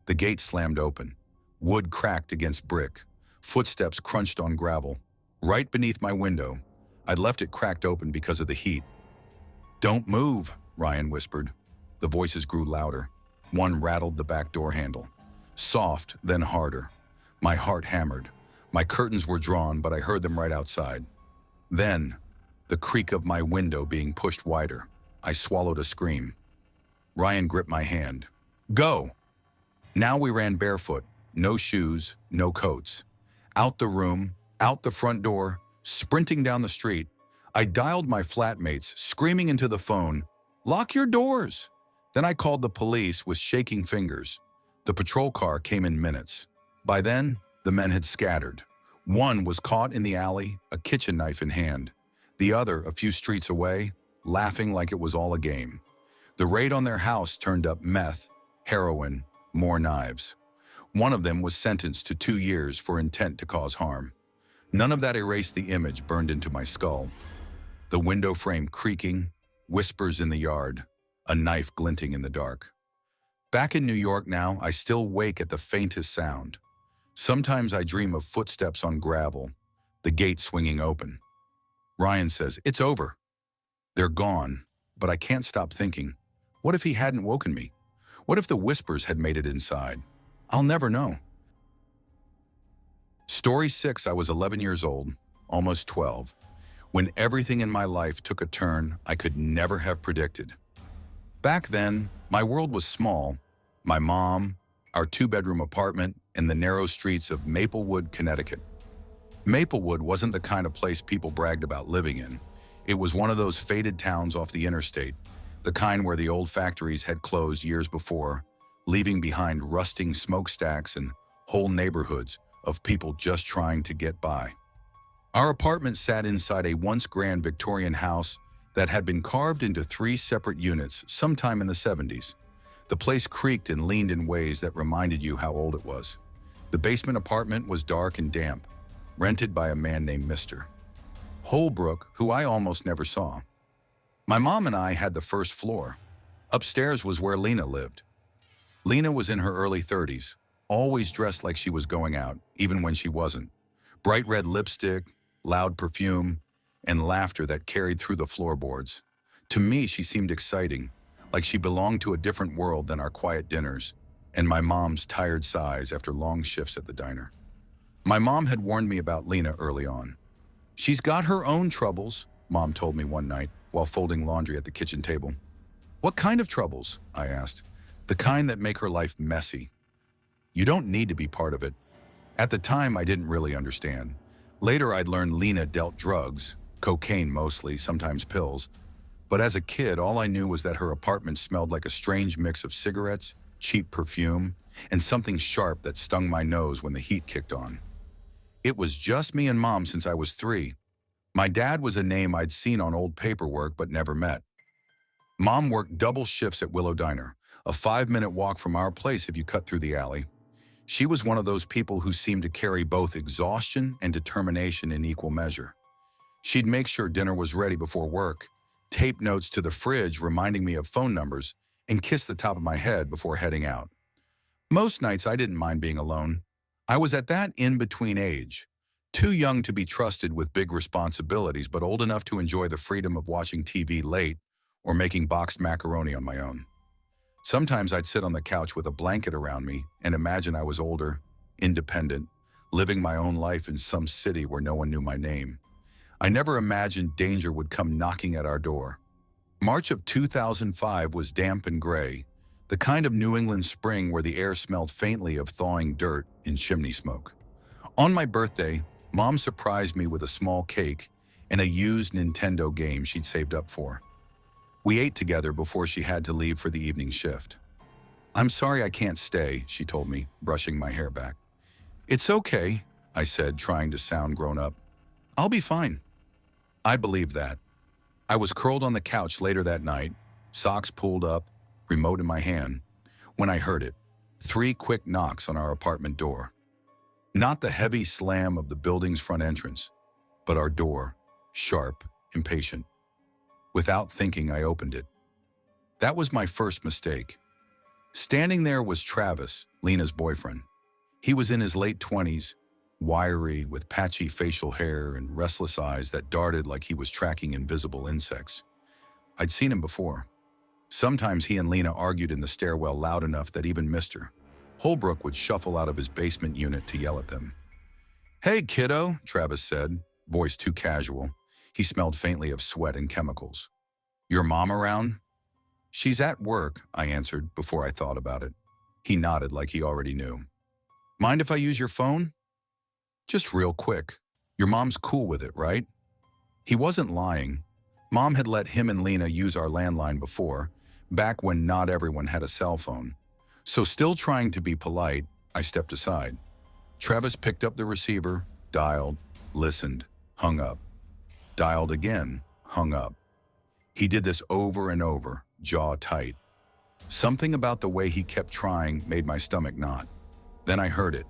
The gate slammed open. Wood cracked against brick. Footsteps crunched on gravel. Right beneath my window. I'd left it cracked open because of the heat. Don't move, Ryan whispered. The voices grew louder. One rattled the back door handle. Soft, then harder. My heart hammered. My curtains were drawn, but I heard them right outside. Then, the creak of my window being pushed wider. I swallowed a scream. Ryan gripped my hand. Go! Now we ran barefoot. No shoes, no coats. Out the room, out the front door, sprinting down the street. I dialed my flatmates, screaming into the phone, "Lock your doors!" Then I called the police with shaking fingers. The patrol car came in minutes. By then, the men had scattered. One was caught in the alley, a kitchen knife in hand. The other, a few streets away, laughing like it was all a game. The raid on their house turned up meth, heroin, more knives. One of them was sentenced to 2 years for intent to cause harm. None of that erased the image burned into my skull. The window frame creaking, whispers in the yard, a knife glinting in the dark. Back in New York now, I still wake at the faintest sound. Sometimes I dream of footsteps on gravel, the gate swinging open. Ryan says, "It's over." They're gone, but I can't stop thinking, what if he hadn't woken me? What if the whispers had made it inside? I'll never know. Story 6, I was 11 years old, almost 12, when everything in my life took a turn I could never have predicted. Back then, my world was small. My mom, our 2-bedroom apartment, and the narrow streets of Maplewood, Connecticut. Maplewood wasn't the kind of place people bragged about living in. It was one of those faded towns off the interstate, the kind where the old factories had closed years before, leaving behind rusting smokestacks and whole neighborhoods of people just trying to get by. Our apartment sat inside a once grand Victorian house that had been carved into three separate units sometime in the 70s. The place creaked and leaned in ways that reminded you how old it was. The basement apartment was dark and damp, rented by a man named Mr. Holbrook, who I almost never saw. My mom and I had the first floor. Upstairs was where Lena lived. Lena was in her early 30s, always dressed like she was going out, even when she wasn't. Bright red lipstick, loud perfume, and laughter that carried through the floorboards. To me, she seemed exciting, like she belonged to a different world than our quiet dinners, and my mom's tired sighs after long shifts at the diner. My mom had warned me about Lena early on. "She's got her own troubles," Mom told me one night while folding laundry at the kitchen table. "What kind of troubles?" I asked. "The kind that make her life messy. You don't need to be part of it." At the time, I didn't really understand. Later, I'd learned Lena dealt drugs, cocaine mostly, sometimes pills. But as a kid, all I knew was that her apartment smelled like a strange mix of cigarettes, cheap perfume, and something sharp that stung my nose when the heat kicked on. It was just me and Mom since I was 3. My dad was a name I'd seen on old paperwork but never met. Mom worked double shifts at Willow Diner, a 5-minute walk from our place if you cut through the alley. She was one of those people who seemed to carry both exhaustion and determination in equal measure. She'd make sure dinner was ready before work, tape notes to the fridge reminding me of phone numbers, and kiss the top of my head before heading out. Most nights I didn't mind being alone. I was at that in-between age, too young to be trusted with big responsibilities, but old enough to enjoy the freedom of watching TV late or making boxed macaroni on my own. Sometimes I'd sit on the couch with a blanket around me and imagine I was older, independent, living my own life in some city where no one knew my name. I never imagined danger would come knocking at our door. March of 2005 was damp and gray, the kind of New England spring where the air smelled faintly of thawing dirt and chimney smoke. On my birthday, Mom surprised me with a small cake and a used Nintendo game she'd saved up for. We ate together before she had to leave for the evening shift. "I'm sorry I can't stay," she told me, brushing my hair back. "It's okay," I said, trying to sound grown up. "I'll be fine." I believed that. I was curled on the couch later that night, socks pulled up, remote in my hand, when I heard it. 3 quick knocks on our apartment door. Not the heavy slam of the building's front entrance, but our door, sharp, impatient. Without thinking, I opened it. That was my first mistake. Standing there was Travis, Lena's boyfriend. He was in his late 20s, wiry, with patchy facial hair and restless eyes that darted like he was tracking invisible insects. I'd seen him before. Sometimes he and Lena argued in the stairwell loud enough that even Mr. Holbrook would shuffle out of his basement unit to yell at them. "Hey, kiddo," Travis said, voice too casual. He smelled faintly of sweat and chemicals. "Your mom around?" "She's at work," I answered before I thought about it. He nodded like he already knew. "Mind if I use your phone?" "Just real quick. Your mom's cool with it, right?" He wasn't lying. Mom had let him and Lena use our landline before, back when not everyone had a cell phone. So still trying to be polite, I stepped aside. Travis picked up the receiver, dialed, listened, hung up. Dialed again, hung up. He did this over and over, jaw tight. Something about the way he kept trying made my stomach knot. Then I heard it,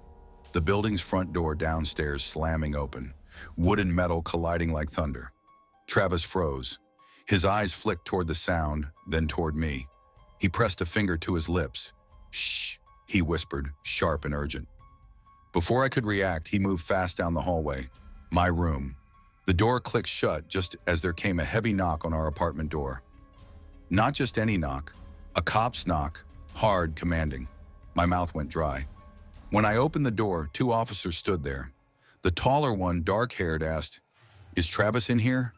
the building's front door downstairs slamming open, wood and metal colliding like thunder. Travis froze. His eyes flicked toward the sound, then toward me. He pressed a finger to his lips. "Shh," he whispered, sharp and urgent. Before I could react, he moved fast down the hallway. My room. The door clicked shut just as there came a heavy knock on our apartment door. Not just any knock, a cop's knock, hard, commanding. My mouth went dry. When I opened the door, 2 officers stood there. The taller one, dark-haired, asked, "Is Travis in here?"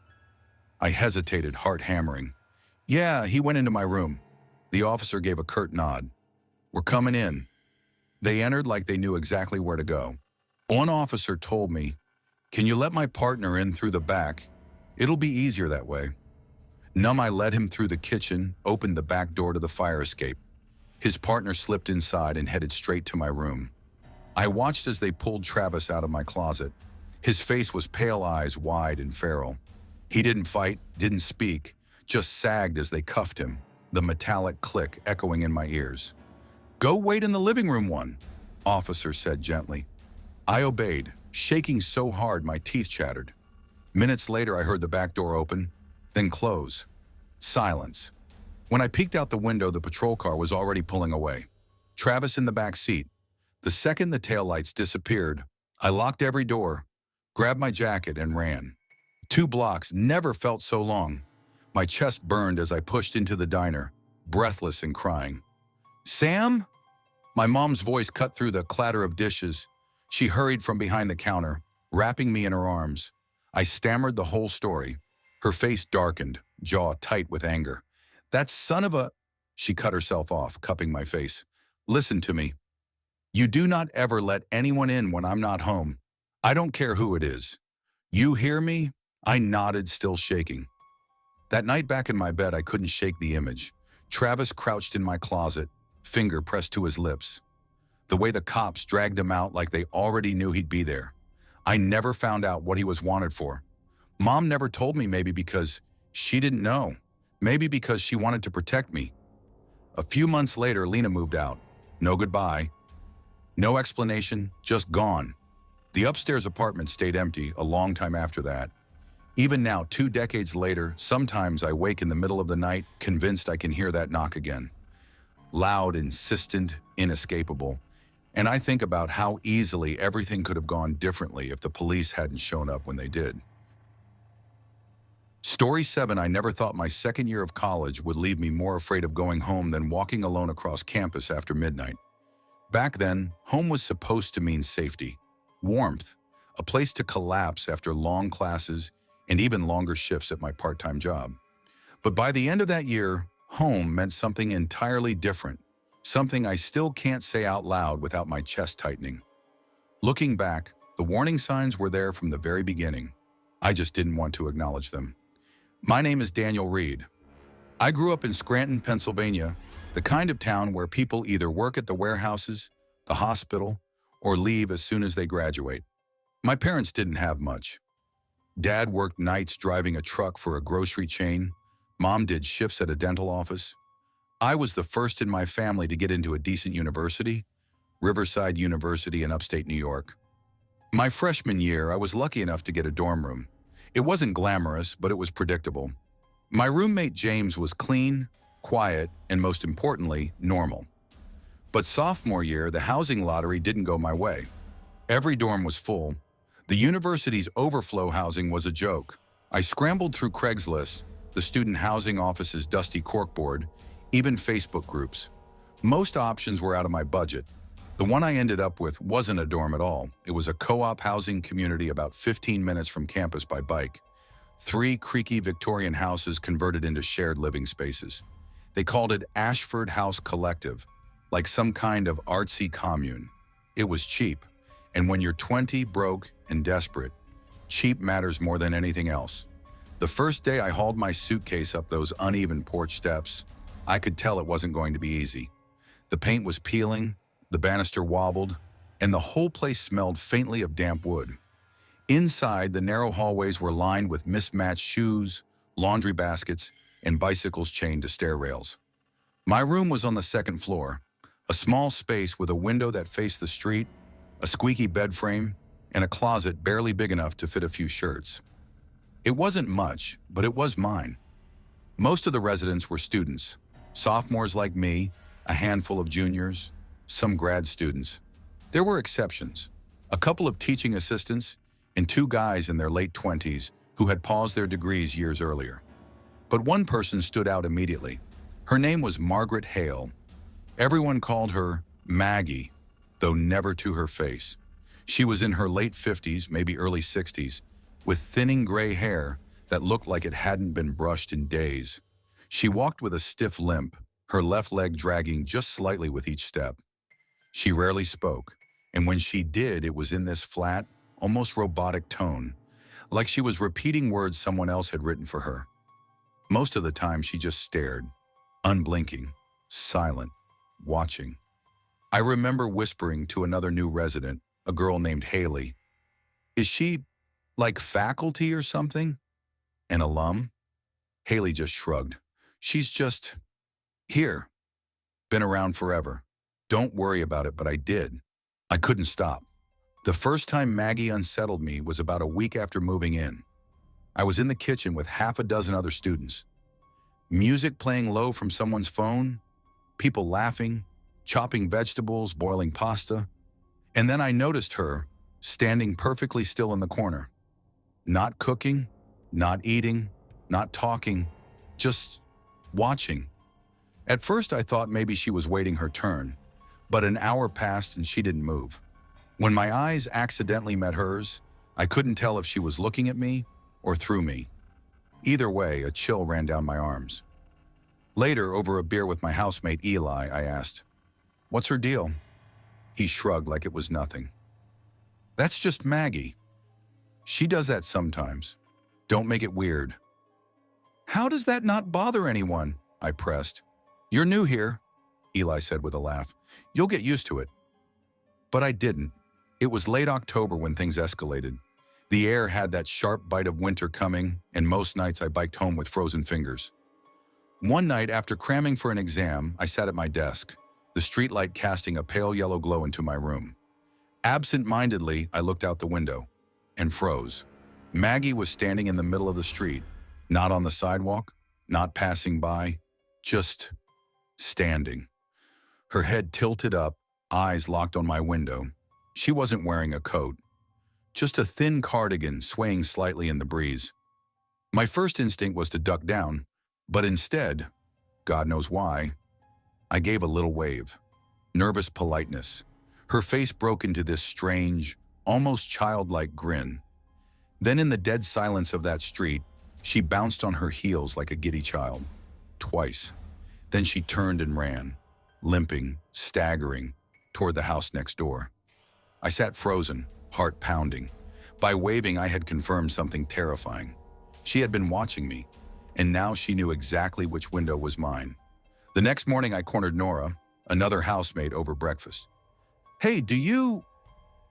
I hesitated, heart hammering. "Yeah, he went into my room." The officer gave a curt nod. "We're coming in." They entered like they knew exactly where to go. One officer told me, "Can you let my partner in through the back? It'll be easier that way." Numb, I led him through the kitchen, opened the back door to the fire escape. His partner slipped inside and headed straight to my room. I watched as they pulled Travis out of my closet. His face was pale eyes wide and feral. He didn't fight, didn't speak, just sagged as they cuffed him, the metallic click echoing in my ears. "Go wait in the living room, one," officer said gently. I obeyed, shaking so hard my teeth chattered. Minutes later, I heard the back door open, then close. Silence. When I peeked out the window, the patrol car was already pulling away. Travis in the back seat. The second the taillights disappeared, I locked every door, grabbed my jacket, and ran. 2 blocks never felt so long. My chest burned as I pushed into the diner, breathless and crying. "Sam?" My mom's voice cut through the clatter of dishes. She hurried from behind the counter, wrapping me in her arms. I stammered the whole story. Her face darkened, jaw tight with anger. "That son of a—" She cut herself off, cupping my face. "Listen to me. You do not ever let anyone in when I'm not home. I don't care who it is. You hear me?" I nodded, still shaking. That night back in my bed, I couldn't shake the image. Travis crouched in my closet, finger pressed to his lips. The way the cops dragged him out like they already knew he'd be there. I never found out what he was wanted for. Mom never told me, maybe because she didn't know. Maybe because she wanted to protect me. A few months later, Lena moved out. No goodbye. No explanation, just gone. The upstairs apartment stayed empty a long time after that. Even now, 2 decades later, sometimes I wake in the middle of the night, convinced I can hear that knock again. Loud, insistent, inescapable. And I think about how easily everything could have gone differently if the police hadn't shown up when they did. Story 7. I never thought my second year of college would leave me more afraid of going home than walking alone across campus after midnight. Back then, home was supposed to mean safety, warmth, a place to collapse after long classes and even longer shifts at my part-time job. But by the end of that year, home meant something entirely different, something I still can't say out loud without my chest tightening. Looking back, the warning signs were there from the very beginning. I just didn't want to acknowledge them. My name is Daniel Reed. I grew up in Scranton, Pennsylvania, the kind of town where people either work at the warehouses, the hospital, or leave as soon as they graduate. My parents didn't have much. Dad worked nights driving a truck for a grocery chain. Mom did shifts at a dental office. I was the first in my family to get into a decent university, Riverside University in upstate New York. My freshman year, I was lucky enough to get a dorm room. It wasn't glamorous, but it was predictable. My roommate James was clean, quiet, and most importantly, normal. But sophomore year, the housing lottery didn't go my way. Every dorm was full. The university's overflow housing was a joke. I scrambled through Craigslist, the student housing office's dusty corkboard, even Facebook groups. Most options were out of my budget. The one I ended up with wasn't a dorm at all. It was a co-op housing community about 15 minutes from campus by bike. 3 creaky Victorian houses converted into shared living spaces. They called it Ashford House Collective, like some kind of artsy commune. It was cheap, and when you're 20, broke, and desperate, cheap matters more than anything else. The first day I hauled my suitcase up those uneven porch steps, I could tell it wasn't going to be easy. The paint was peeling, the banister wobbled, and the whole place smelled faintly of damp wood. Inside, the narrow hallways were lined with mismatched shoes, laundry baskets, and bicycles chained to stair rails. My room was on the second floor, a small space with a window that faced the street, a squeaky bed frame, and a closet barely big enough to fit a few shirts. It wasn't much, but it was mine. Most of the residents were students, sophomores like me, a handful of juniors, some grad students. There were exceptions, a couple of teaching assistants, and 2 guys in their late 20s who had paused their degrees years earlier. But one person stood out immediately. Her name was Margaret Hale. Everyone called her Maggie, though never to her face. She was in her late 50s, maybe early 60s, with thinning gray hair that looked like it hadn't been brushed in days. She walked with a stiff limp, her left leg dragging just slightly with each step. She rarely spoke, and when she did, it was in this flat, almost robotic tone, like she was repeating words someone else had written for her. Most of the time, she just stared, unblinking, silent, watching. I remember whispering to another new resident, a girl named Haley, Is she like faculty or something? An alum? Haley just shrugged. She's just here. Been around forever. Don't worry about it, but I did. I couldn't stop. The first time Maggie unsettled me was about a week after moving in. I was in the kitchen with half a dozen other students. Music playing low from someone's phone, people laughing, chopping vegetables, boiling pasta. And then I noticed her, standing perfectly still in the corner. Not cooking, not eating, not talking, just watching. At first I thought maybe she was waiting her turn, but an hour passed and she didn't move. When my eyes accidentally met hers, I couldn't tell if she was looking at me or through me. Either way, a chill ran down my arms. Later, over a beer with my housemate Eli, I asked, "What's her deal?" He shrugged like it was nothing. "That's just Maggie. She does that sometimes. Don't make it weird." "How does that not bother anyone?" I pressed. "You're new here," Eli said with a laugh. "You'll get used to it." But I didn't. It was late October when things escalated. The air had that sharp bite of winter coming, and most nights I biked home with frozen fingers. One night, after cramming for an exam, I sat at my desk, the streetlight casting a pale yellow glow into my room. Absent-mindedly, I looked out the window and froze. Maggie was standing in the middle of the street, not on the sidewalk, not passing by, just standing. Her head tilted up, eyes locked on my window. She wasn't wearing a coat, just a thin cardigan swaying slightly in the breeze. My first instinct was to duck down, but instead, God knows why, I gave a little wave. Nervous politeness. Her face broke into this strange, almost childlike grin. Then in the dead silence of that street, she bounced on her heels like a giddy child. Twice. Then she turned and ran, limping, staggering, toward the house next door. I sat frozen, heart pounding. By waving, I had confirmed something terrifying. She had been watching me, and now she knew exactly which window was mine. The next morning, I cornered Nora, another housemate, over breakfast. "Hey, do you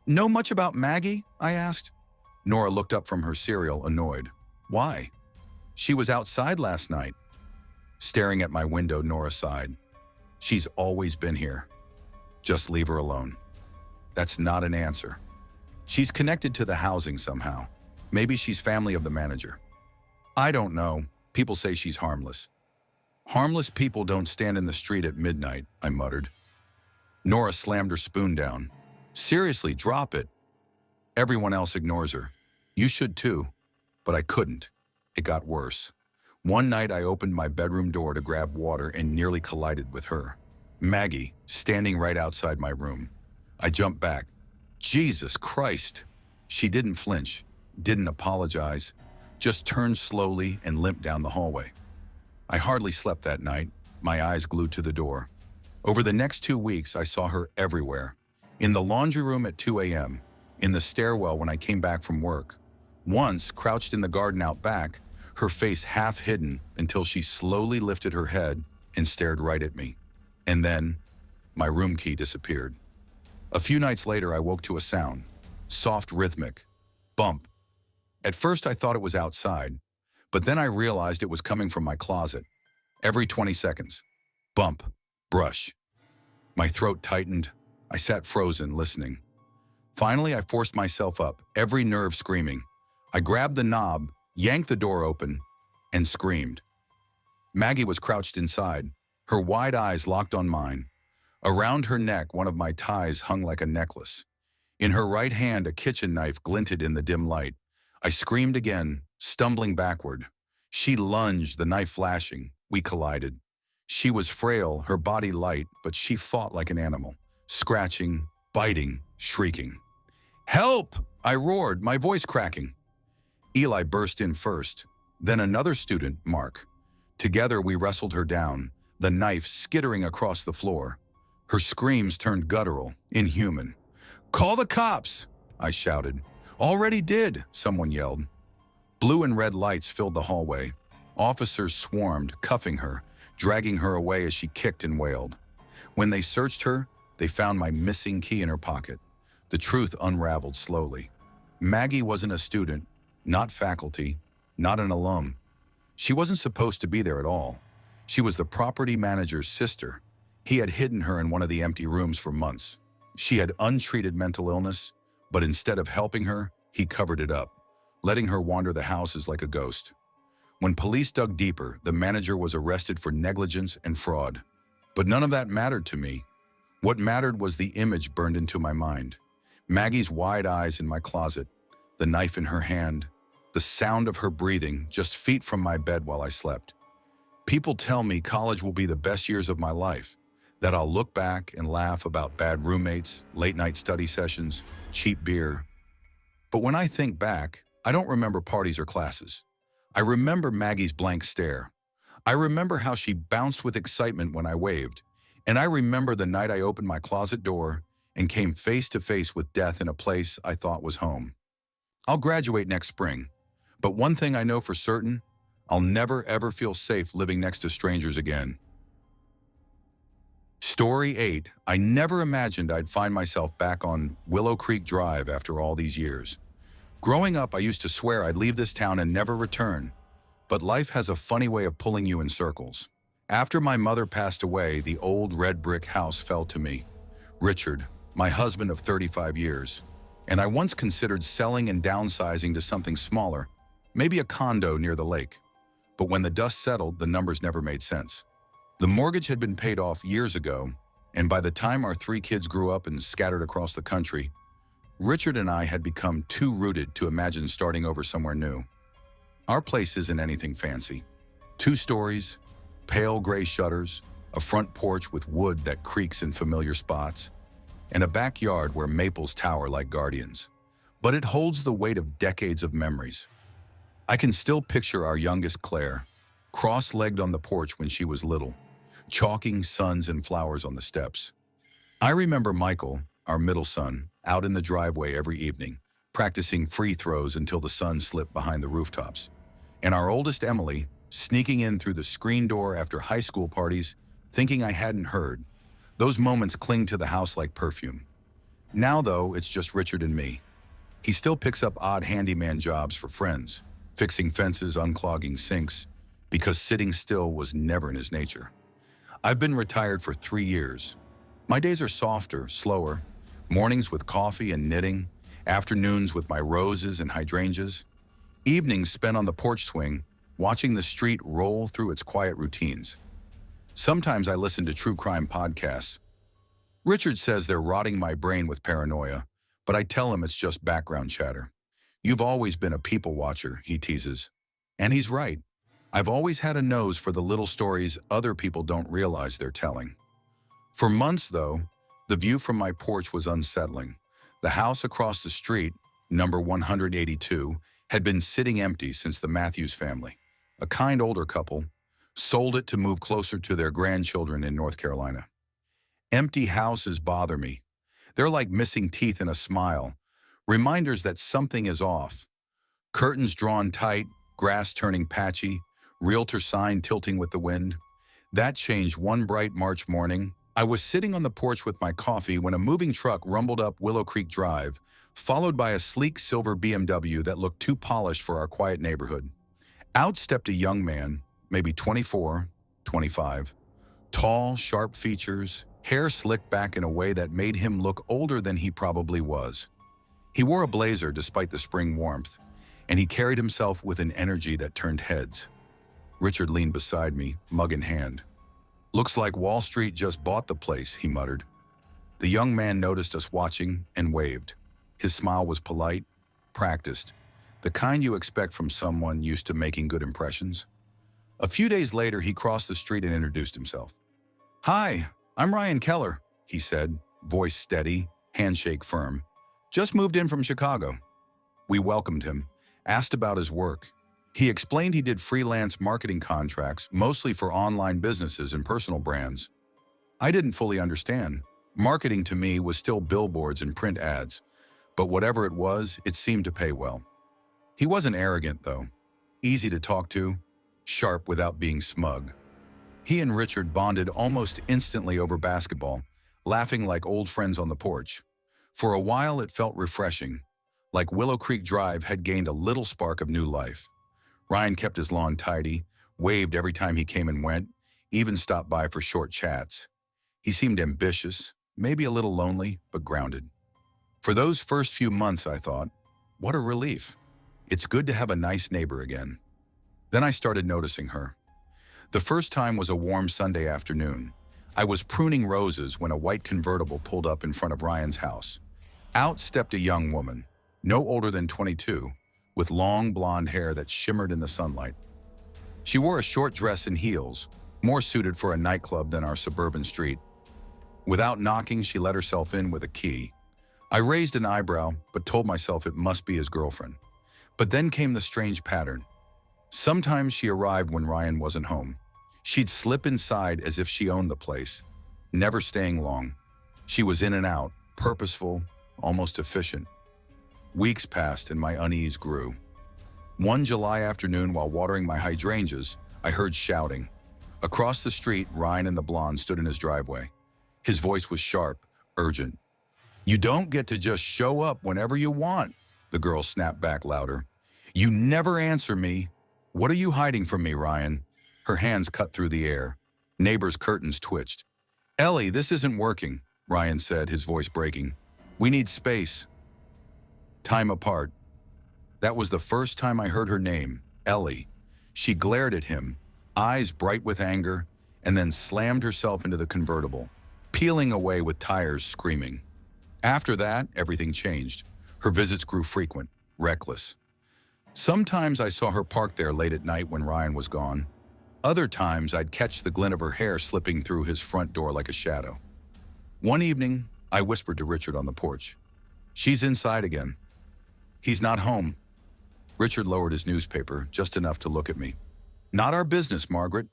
know much about Maggie?" I asked. Nora looked up from her cereal, annoyed. "Why?" "She was outside last night." Staring at my window, Nora sighed. "She's always been here. Just leave her alone." That's not an answer. She's connected to the housing somehow. Maybe she's family of the manager. I don't know. People say she's harmless. "Harmless people don't stand in the street at midnight," I muttered. Nora slammed her spoon down. "Seriously, drop it." Everyone else ignores her. You should too. But I couldn't. It got worse. One night I opened my bedroom door to grab water and nearly collided with her. Maggie, standing right outside my room. I jumped back. Jesus Christ! She didn't flinch, didn't apologize, just turned slowly and limped down the hallway. I hardly slept that night, my eyes glued to the door. Over the next 2 weeks, I saw her everywhere. In the laundry room at 2 a.m., in the stairwell when I came back from work. Once, crouched in the garden out back, her face half hidden until she slowly lifted her head and stared right at me. And then, my room key disappeared. A few nights later, I woke to a sound, soft, rhythmic, bump. At first, I thought it was outside, but then I realized it was coming from my closet. Every 20 seconds, bump, brush. My throat tightened. I sat frozen, listening. Finally, I forced myself up, every nerve screaming. I grabbed the knob, yanked the door open, and screamed. Maggie was crouched inside, her wide eyes locked on mine. Around her neck, one of my ties hung like a necklace. In her right hand, a kitchen knife glinted in the dim light. I screamed again, stumbling backward. She lunged, the knife flashing. We collided. She was frail, her body light, but she fought like an animal, scratching, biting, shrieking. "Help!" I roared, my voice cracking. Eli burst in first, then another student, Mark. Together we wrestled her down, the knife skittering across the floor. Her screams turned guttural, inhuman. "Call the cops!" I shouted. "Already did," someone yelled. Blue and red lights filled the hallway. Officers swarmed, cuffing her, dragging her away as she kicked and wailed. When they searched her, they found my missing key in her pocket. The truth unraveled slowly. Maggie wasn't a student, not faculty, not an alum. She wasn't supposed to be there at all. She was the property manager's sister. He had hidden her in one of the empty rooms for months. She had untreated mental illness, but instead of helping her, he covered it up, letting her wander the houses like a ghost. When police dug deeper, the manager was arrested for negligence and fraud. But none of that mattered to me. What mattered was the image burned into my mind. Maggie's wide eyes in my closet, the knife in her hand, the sound of her breathing just feet from my bed while I slept. People tell me college will be the best years of my life, that I'll look back and laugh about bad roommates, late-night study sessions, cheap beer. But when I think back, I don't remember parties or classes. I remember Maggie's blank stare. I remember how she bounced with excitement when I waved. And I remember the night I opened my closet door and came face to face with death in a place I thought was home. I'll graduate next spring, but one thing I know for certain, I'll never ever feel safe living next to strangers again. Story 8. I never imagined I'd find myself back on Willow Creek Drive after all these years. Growing up, I used to swear I'd leave this town and never return, but life has a funny way of pulling you in circles. After my mother passed away, the old red brick house fell to me. Richard, my husband of 35 years, and I once considered selling and downsizing to something smaller, maybe a condo near the lake. But when the dust settled, the numbers never made sense. The mortgage had been paid off years ago, and by the time our 3 kids grew up and scattered across the country, Richard and I had become too rooted to imagine starting over somewhere new. Our place isn't anything fancy. 2 stories, pale gray shutters, a front porch with wood that creaks in familiar spots, and a backyard where maples tower like guardians. But it holds the weight of decades of memories. I can still picture our youngest Claire, cross-legged on the porch when she was little, chalking suns and flowers on the steps. I remember Michael, our middle son, out in the driveway every evening, practicing free throws until the sun slipped behind the rooftops. And our oldest Emily, sneaking in through the screen door after high school parties, thinking I hadn't heard. Those moments cling to the house like perfume. Now, though, it's just Richard and me. He still picks up odd handyman jobs for friends, fixing fences, unclogging sinks, because sitting still was never in his nature. I've been retired for 3 years. My days are softer, slower, mornings with coffee and knitting, afternoons with my roses and hydrangeas, evenings spent on the porch swing, watching the street roll through its quiet routines. Sometimes I listen to true crime podcasts. Richard says they're rotting my brain with paranoia, but I tell him it's just background chatter. You've always been a people watcher, he teases. And he's right. I've always had a nose for the little stories other people don't realize they're telling. For months, though, the view from my porch was unsettling. The house across the street, number 182, had been sitting empty since the Matthews family, a kind older couple, sold it to move closer to their grandchildren in North Carolina. Empty houses bother me. They're like missing teeth in a smile, reminders that something is off. Curtains drawn tight, grass turning patchy, realtor sign tilting with the wind. That changed one bright March morning. I was sitting on the porch with my coffee when a moving truck rumbled up Willow Creek Drive, followed by a sleek silver BMW that looked too polished for our quiet neighborhood. Out stepped a young man, maybe 24, 25. Tall, sharp features, hair slicked back in a way that made him look older than he probably was. He wore a blazer despite the spring warmth, and he carried himself with an energy that turned heads. Richard leaned beside me, mug in hand. "Looks like Wall Street just bought the place," he muttered. The young man noticed us watching and waved. His smile was polite, practiced, the kind you expect from someone used to making good impressions. A few days later, he crossed the street and introduced himself. "Hi, I'm Ryan Keller," he said, voice steady, handshake firm. "Just moved in from Chicago." We welcomed him, asked about his work. He explained he did freelance marketing contracts, mostly for online businesses and personal brands. I didn't fully understand. Marketing to me was still billboards and print ads, but whatever it was, it seemed to pay well. He wasn't arrogant, though. Easy to talk to, sharp without being smug. He and Richard bonded almost instantly over basketball, laughing like old friends on the porch. For a while, it felt refreshing, like Willow Creek Drive had gained a little spark of new life. Ryan kept his lawn tidy, waved every time he came and went, even stopped by for short chats. He seemed ambitious, maybe a little lonely, but grounded. For those first few months, I thought, what a relief. It's good to have a nice neighbor again. Then I started noticing her. The first time was a warm Sunday afternoon. I was pruning roses when a white convertible pulled up in front of Ryan's house. Out stepped a young woman, no older than 22, with long blonde hair that shimmered in the sunlight. She wore a short dress and heels, more suited for a nightclub than our suburban street. Without knocking, she let herself in with a key. I raised an eyebrow, but told myself it must be his girlfriend. But then came the strange pattern. Sometimes she arrived when Ryan wasn't home. She'd slip inside as if she owned the place, never staying long. She was in and out, purposeful, almost efficient. Weeks passed and my unease grew. One July afternoon while watering my hydrangeas, I heard shouting. Across the street, Ryan and the blonde stood in his driveway. His voice was sharp, urgent. "You don't get to just show up whenever you want," the girl snapped back louder. "You never answer me. What are you hiding from me, Ryan?" Her hands cut through the air. Neighbors' curtains twitched. "Ellie, this isn't working," Ryan said, his voice breaking. "We need space." Time apart. That was the first time I heard her name, Ellie. She glared at him, eyes bright with anger, and then slammed herself into the convertible, peeling away with tires screaming. After that, everything changed. Her visits grew frequent, reckless. Sometimes I saw her parked there late at night when Ryan was gone. Other times I'd catch the glint of her hair slipping through his front door like a shadow. One evening, I whispered to Richard on the porch, "She's inside again." "He's not home." Richard lowered his newspaper just enough to look at me. "Not our business, Margaret."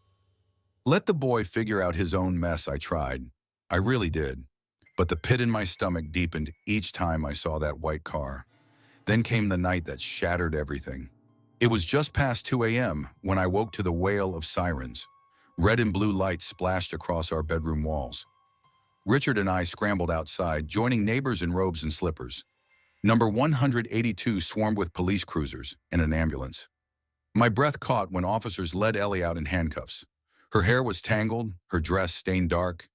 Let the boy figure out his own mess, I tried. I really did. But the pit in my stomach deepened each time I saw that white car. Then came the night that shattered everything. It was just past 2 a.m. when I woke to the wail of sirens. Red and blue lights splashed across our bedroom walls. Richard and I scrambled outside, joining neighbors in robes and slippers. Number 182 swarmed with police cruisers and an ambulance. My breath caught when officers led Ellie out in handcuffs. Her hair was tangled, her dress stained dark.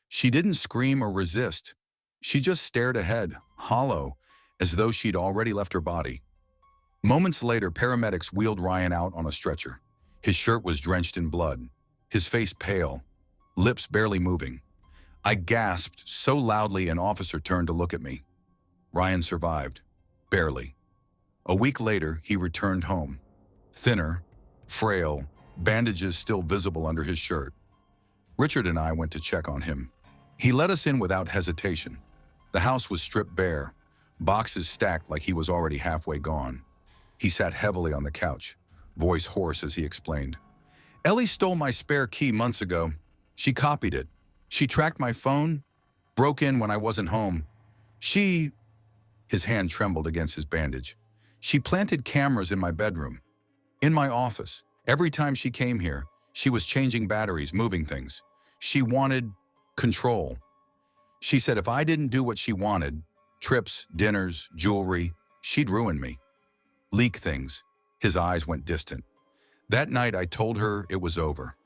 She didn't scream or resist. She just stared ahead, hollow, as though she'd already left her body. Moments later, paramedics wheeled Ryan out on a stretcher. His shirt was drenched in blood, his face pale, lips barely moving. I gasped so loudly an officer turned to look at me. Ryan survived, barely. A week later, he returned home. Thinner, frail, bandages still visible under his shirt. Richard and I went to check on him. He let us in without hesitation. The house was stripped bare, boxes stacked like he was already halfway gone. He sat heavily on the couch, voice hoarse as he explained. "Ellie stole my spare key months ago. She copied it. She tracked my phone, broke in when I wasn't home. His hand trembled against his bandage. "She planted cameras in my bedroom, in my office. Every time she came here, she was changing batteries, moving things. She wanted control. She said if I didn't do what she wanted, trips, dinners, jewelry, she'd ruin me. Leak things." His eyes went distant. That night I told her it was over.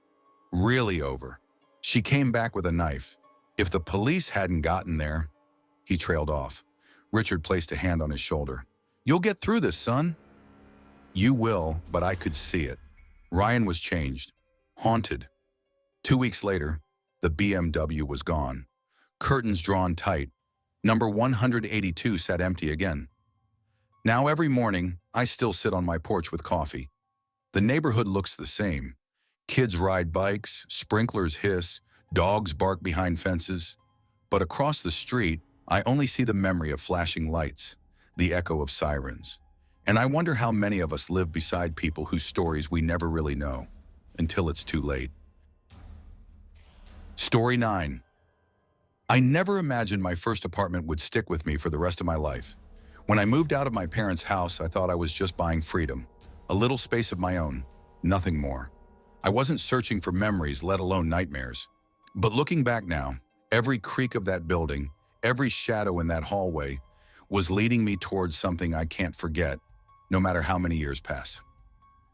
Really over. She came back with a knife. If the police hadn't gotten there, he trailed off. Richard placed a hand on his shoulder. "You'll get through this, son." "You will," but I could see it. Ryan was changed, haunted. 2 weeks later, the BMW was gone. Curtains drawn tight. Number 182 sat empty again. Now every morning, I still sit on my porch with coffee. The neighborhood looks the same. Kids ride bikes, sprinklers hiss, dogs bark behind fences. But across the street, I only see the memory of flashing lights, the echo of sirens. And I wonder how many of us live beside people whose stories we never really know, until it's too late. Story 9. I never imagined my first apartment would stick with me for the rest of my life. When I moved out of my parents' house, I thought I was just buying freedom, a little space of my own, nothing more. I wasn't searching for memories, let alone nightmares. But looking back now, every creak of that building, every shadow in that hallway, was leading me towards something I can't forget, no matter how many years pass.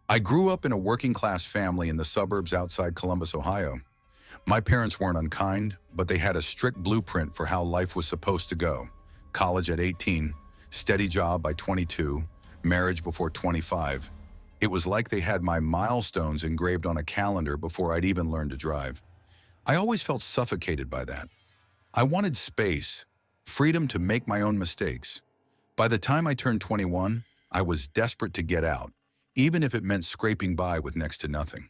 I grew up in a working-class family in the suburbs outside Columbus, Ohio. My parents weren't unkind, but they had a strict blueprint for how life was supposed to go. College at 18, steady job by 22, marriage before 25. It was like they had my milestones engraved on a calendar before I'd even learned to drive. I always felt suffocated by that. I wanted space, freedom to make my own mistakes. By the time I turned 21, I was desperate to get out, even if it meant scraping by with next to nothing.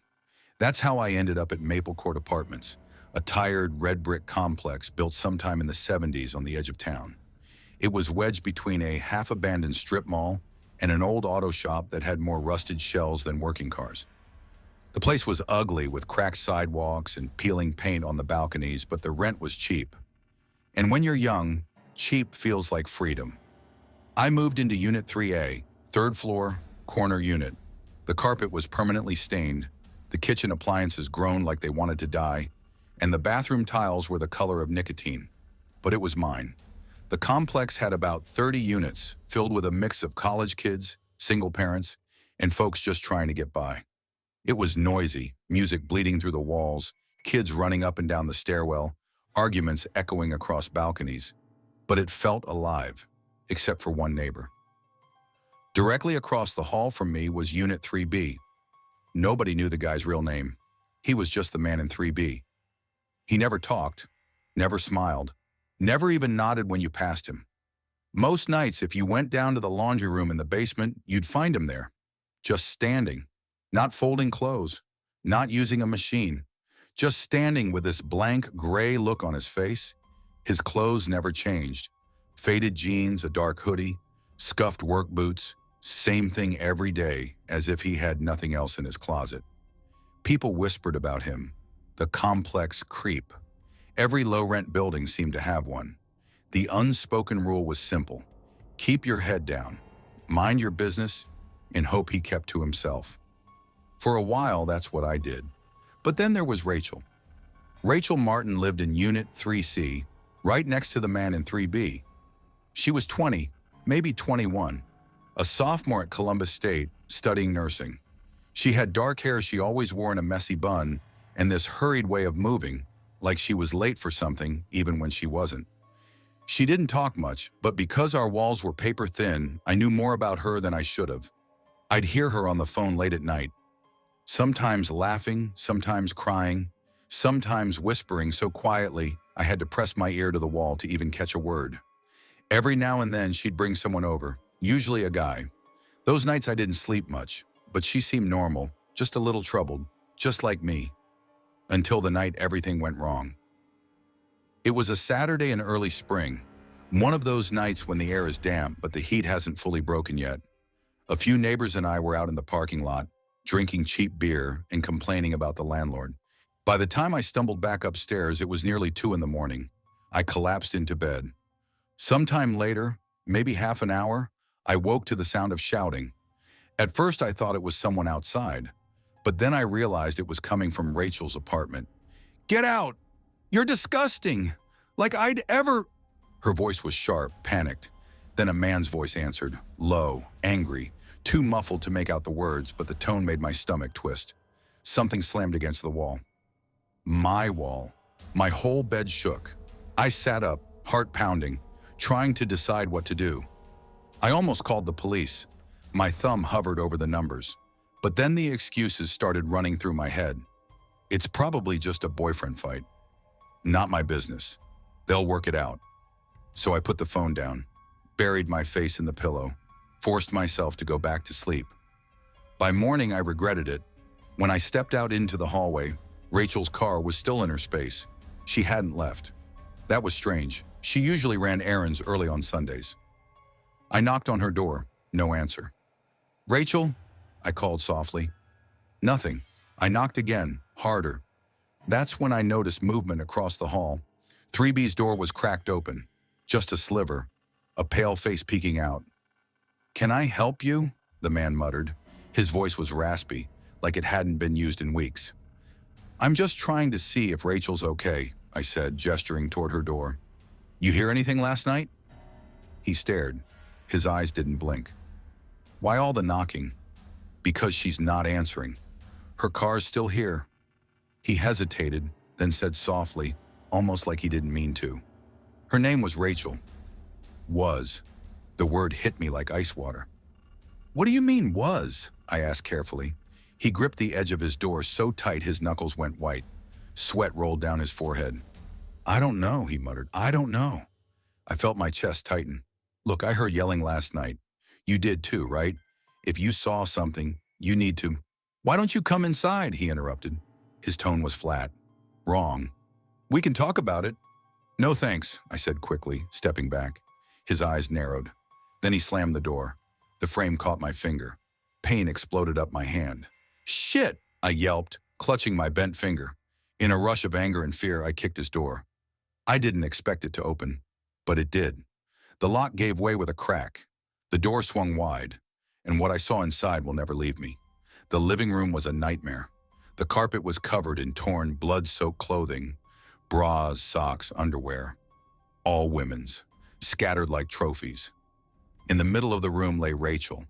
That's how I ended up at Maple Court Apartments, a tired red brick complex built sometime in the 70s on the edge of town. It was wedged between a half-abandoned strip mall and an old auto shop that had more rusted shells than working cars. The place was ugly with cracked sidewalks and peeling paint on the balconies, but the rent was cheap. And when you're young, cheap feels like freedom. I moved into Unit 3A, third floor, corner unit. The carpet was permanently stained, the kitchen appliances groaned like they wanted to die, and the bathroom tiles were the color of nicotine. But it was mine. The complex had about 30 units, filled with a mix of college kids, single parents, and folks just trying to get by. It was noisy, music bleeding through the walls, kids running up and down the stairwell, arguments echoing across balconies. But it felt alive, except for one neighbor. Directly across the hall from me was Unit 3B. Nobody knew the guy's real name. He was just the man in 3B. He never talked, never smiled, never even nodded when you passed him. Most nights, if you went down to the laundry room in the basement, you'd find him there, just standing, not folding clothes, not using a machine, just standing with this blank gray look on his face. His clothes never changed. Faded jeans, a dark hoodie, scuffed work boots, same thing every day, as if he had nothing else in his closet. People whispered about him, the complex creep. Every low-rent building seemed to have one. The unspoken rule was simple: keep your head down, mind your business, and hope he kept to himself. For a while, that's what I did. But then there was Rachel. Rachel Martin lived in Unit 3C, right next to the man in 3B. She was 20, maybe 21, a sophomore at Columbus State, studying nursing. She had dark hair she always wore in a messy bun, and this hurried way of moving, like she was late for something, even when she wasn't. She didn't talk much, but because our walls were paper thin, I knew more about her than I should have. I'd hear her on the phone late at night, sometimes laughing, sometimes crying, sometimes whispering so quietly I had to press my ear to the wall to even catch a word. Every now and then she'd bring someone over, usually a guy. Those nights I didn't sleep much, but she seemed normal, just a little troubled, just like me. Until the night everything went wrong. It was a Saturday in early spring, one of those nights when the air is damp but the heat hasn't fully broken yet. A few neighbors and I were out in the parking lot, drinking cheap beer and complaining about the landlord. By the time I stumbled back upstairs, it was nearly 2 in the morning. I collapsed into bed. Sometime later, maybe half an hour, I woke to the sound of shouting. At first I thought it was someone outside, but then I realized it was coming from Rachel's apartment. "Get out! You're disgusting! Like I'd ever—" Her voice was sharp, panicked. Then a man's voice answered, low, angry, too muffled to make out the words, but the tone made my stomach twist. Something slammed against the wall. My wall. My whole bed shook. I sat up, heart pounding, trying to decide what to do. I almost called the police. My thumb hovered over the numbers. But then the excuses started running through my head. It's probably just a boyfriend fight. Not my business. They'll work it out. So I put the phone down, buried my face in the pillow, forced myself to go back to sleep. By morning, I regretted it. When I stepped out into the hallway, Rachel's car was still in her space. She hadn't left. That was strange. She usually ran errands early on Sundays. I knocked on her door. No answer. "Rachel?" I called softly. Nothing. I knocked again, harder. That's when I noticed movement across the hall. 3B's door was cracked open. Just a sliver, a pale face peeking out. "Can I help you?" the man muttered. His voice was raspy, like it hadn't been used in weeks. "I'm just trying to see if Rachel's okay," I said, gesturing toward her door. "You hear anything last night?" He stared. His eyes didn't blink. Why all the knocking? Because she's not answering. Her car's still here. He hesitated, then said softly, almost like he didn't mean to. Her name was Rachel. Was. The word hit me like ice water. What do you mean, was? I asked carefully. He gripped the edge of his door so tight his knuckles went white. Sweat rolled down his forehead. I don't know, he muttered. I don't know. I felt my chest tighten. Look, I heard yelling last night. You did too, right? If you saw something, you need to. Why don't you come inside? He interrupted. His tone was flat. Wrong. We can talk about it. No thanks, I said quickly, stepping back. His eyes narrowed. Then he slammed the door. The frame caught my finger. Pain exploded up my hand. Shit, I yelped, clutching my bent finger. In a rush of anger and fear, I kicked his door. I didn't expect it to open, but it did. The lock gave way with a crack. The door swung wide, and what I saw inside will never leave me. The living room was a nightmare. The carpet was covered in torn, blood-soaked clothing, bras, socks, underwear. All women's, scattered like trophies. In the middle of the room lay Rachel,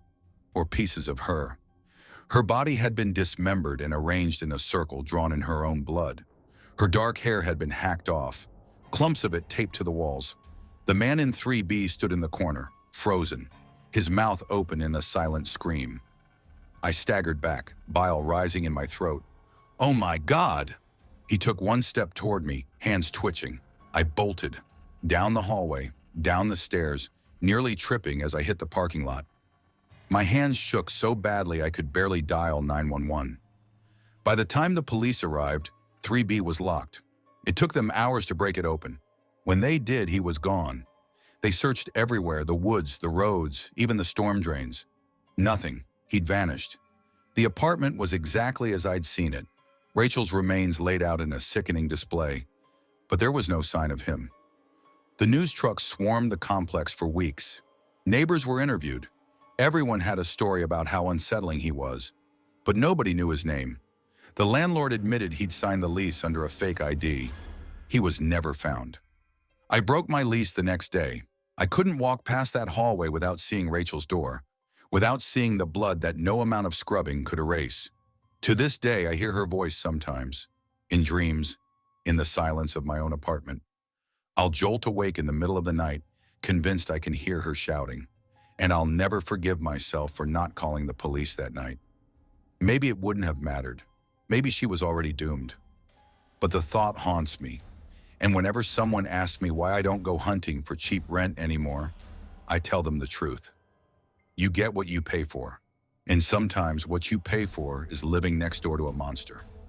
or pieces of her. Her body had been dismembered and arranged in a circle drawn in her own blood. Her dark hair had been hacked off, clumps of it taped to the walls. The man in 3B stood in the corner, frozen, his mouth open in a silent scream. I staggered back, bile rising in my throat. Oh my God! He took one step toward me, hands twitching. I bolted, down the hallway, down the stairs, nearly tripping as I hit the parking lot. My hands shook so badly I could barely dial 911. By the time the police arrived, 3B was locked. It took them hours to break it open. When they did, he was gone. They searched everywhere, the woods, the roads, even the storm drains. Nothing. He'd vanished. The apartment was exactly as I'd seen it. Rachel's remains laid out in a sickening display, but there was no sign of him. The news trucks swarmed the complex for weeks. Neighbors were interviewed. Everyone had a story about how unsettling he was, but nobody knew his name. The landlord admitted he'd signed the lease under a fake ID. He was never found. I broke my lease the next day. I couldn't walk past that hallway without seeing Rachel's door, without seeing the blood that no amount of scrubbing could erase. To this day, I hear her voice sometimes, in dreams, in the silence of my own apartment. I'll jolt awake in the middle of the night, convinced I can hear her shouting, and I'll never forgive myself for not calling the police that night. Maybe it wouldn't have mattered. Maybe she was already doomed. But the thought haunts me, and whenever someone asks me why I don't go hunting for cheap rent anymore, I tell them the truth. You get what you pay for. And sometimes what you pay for is living next door to a monster.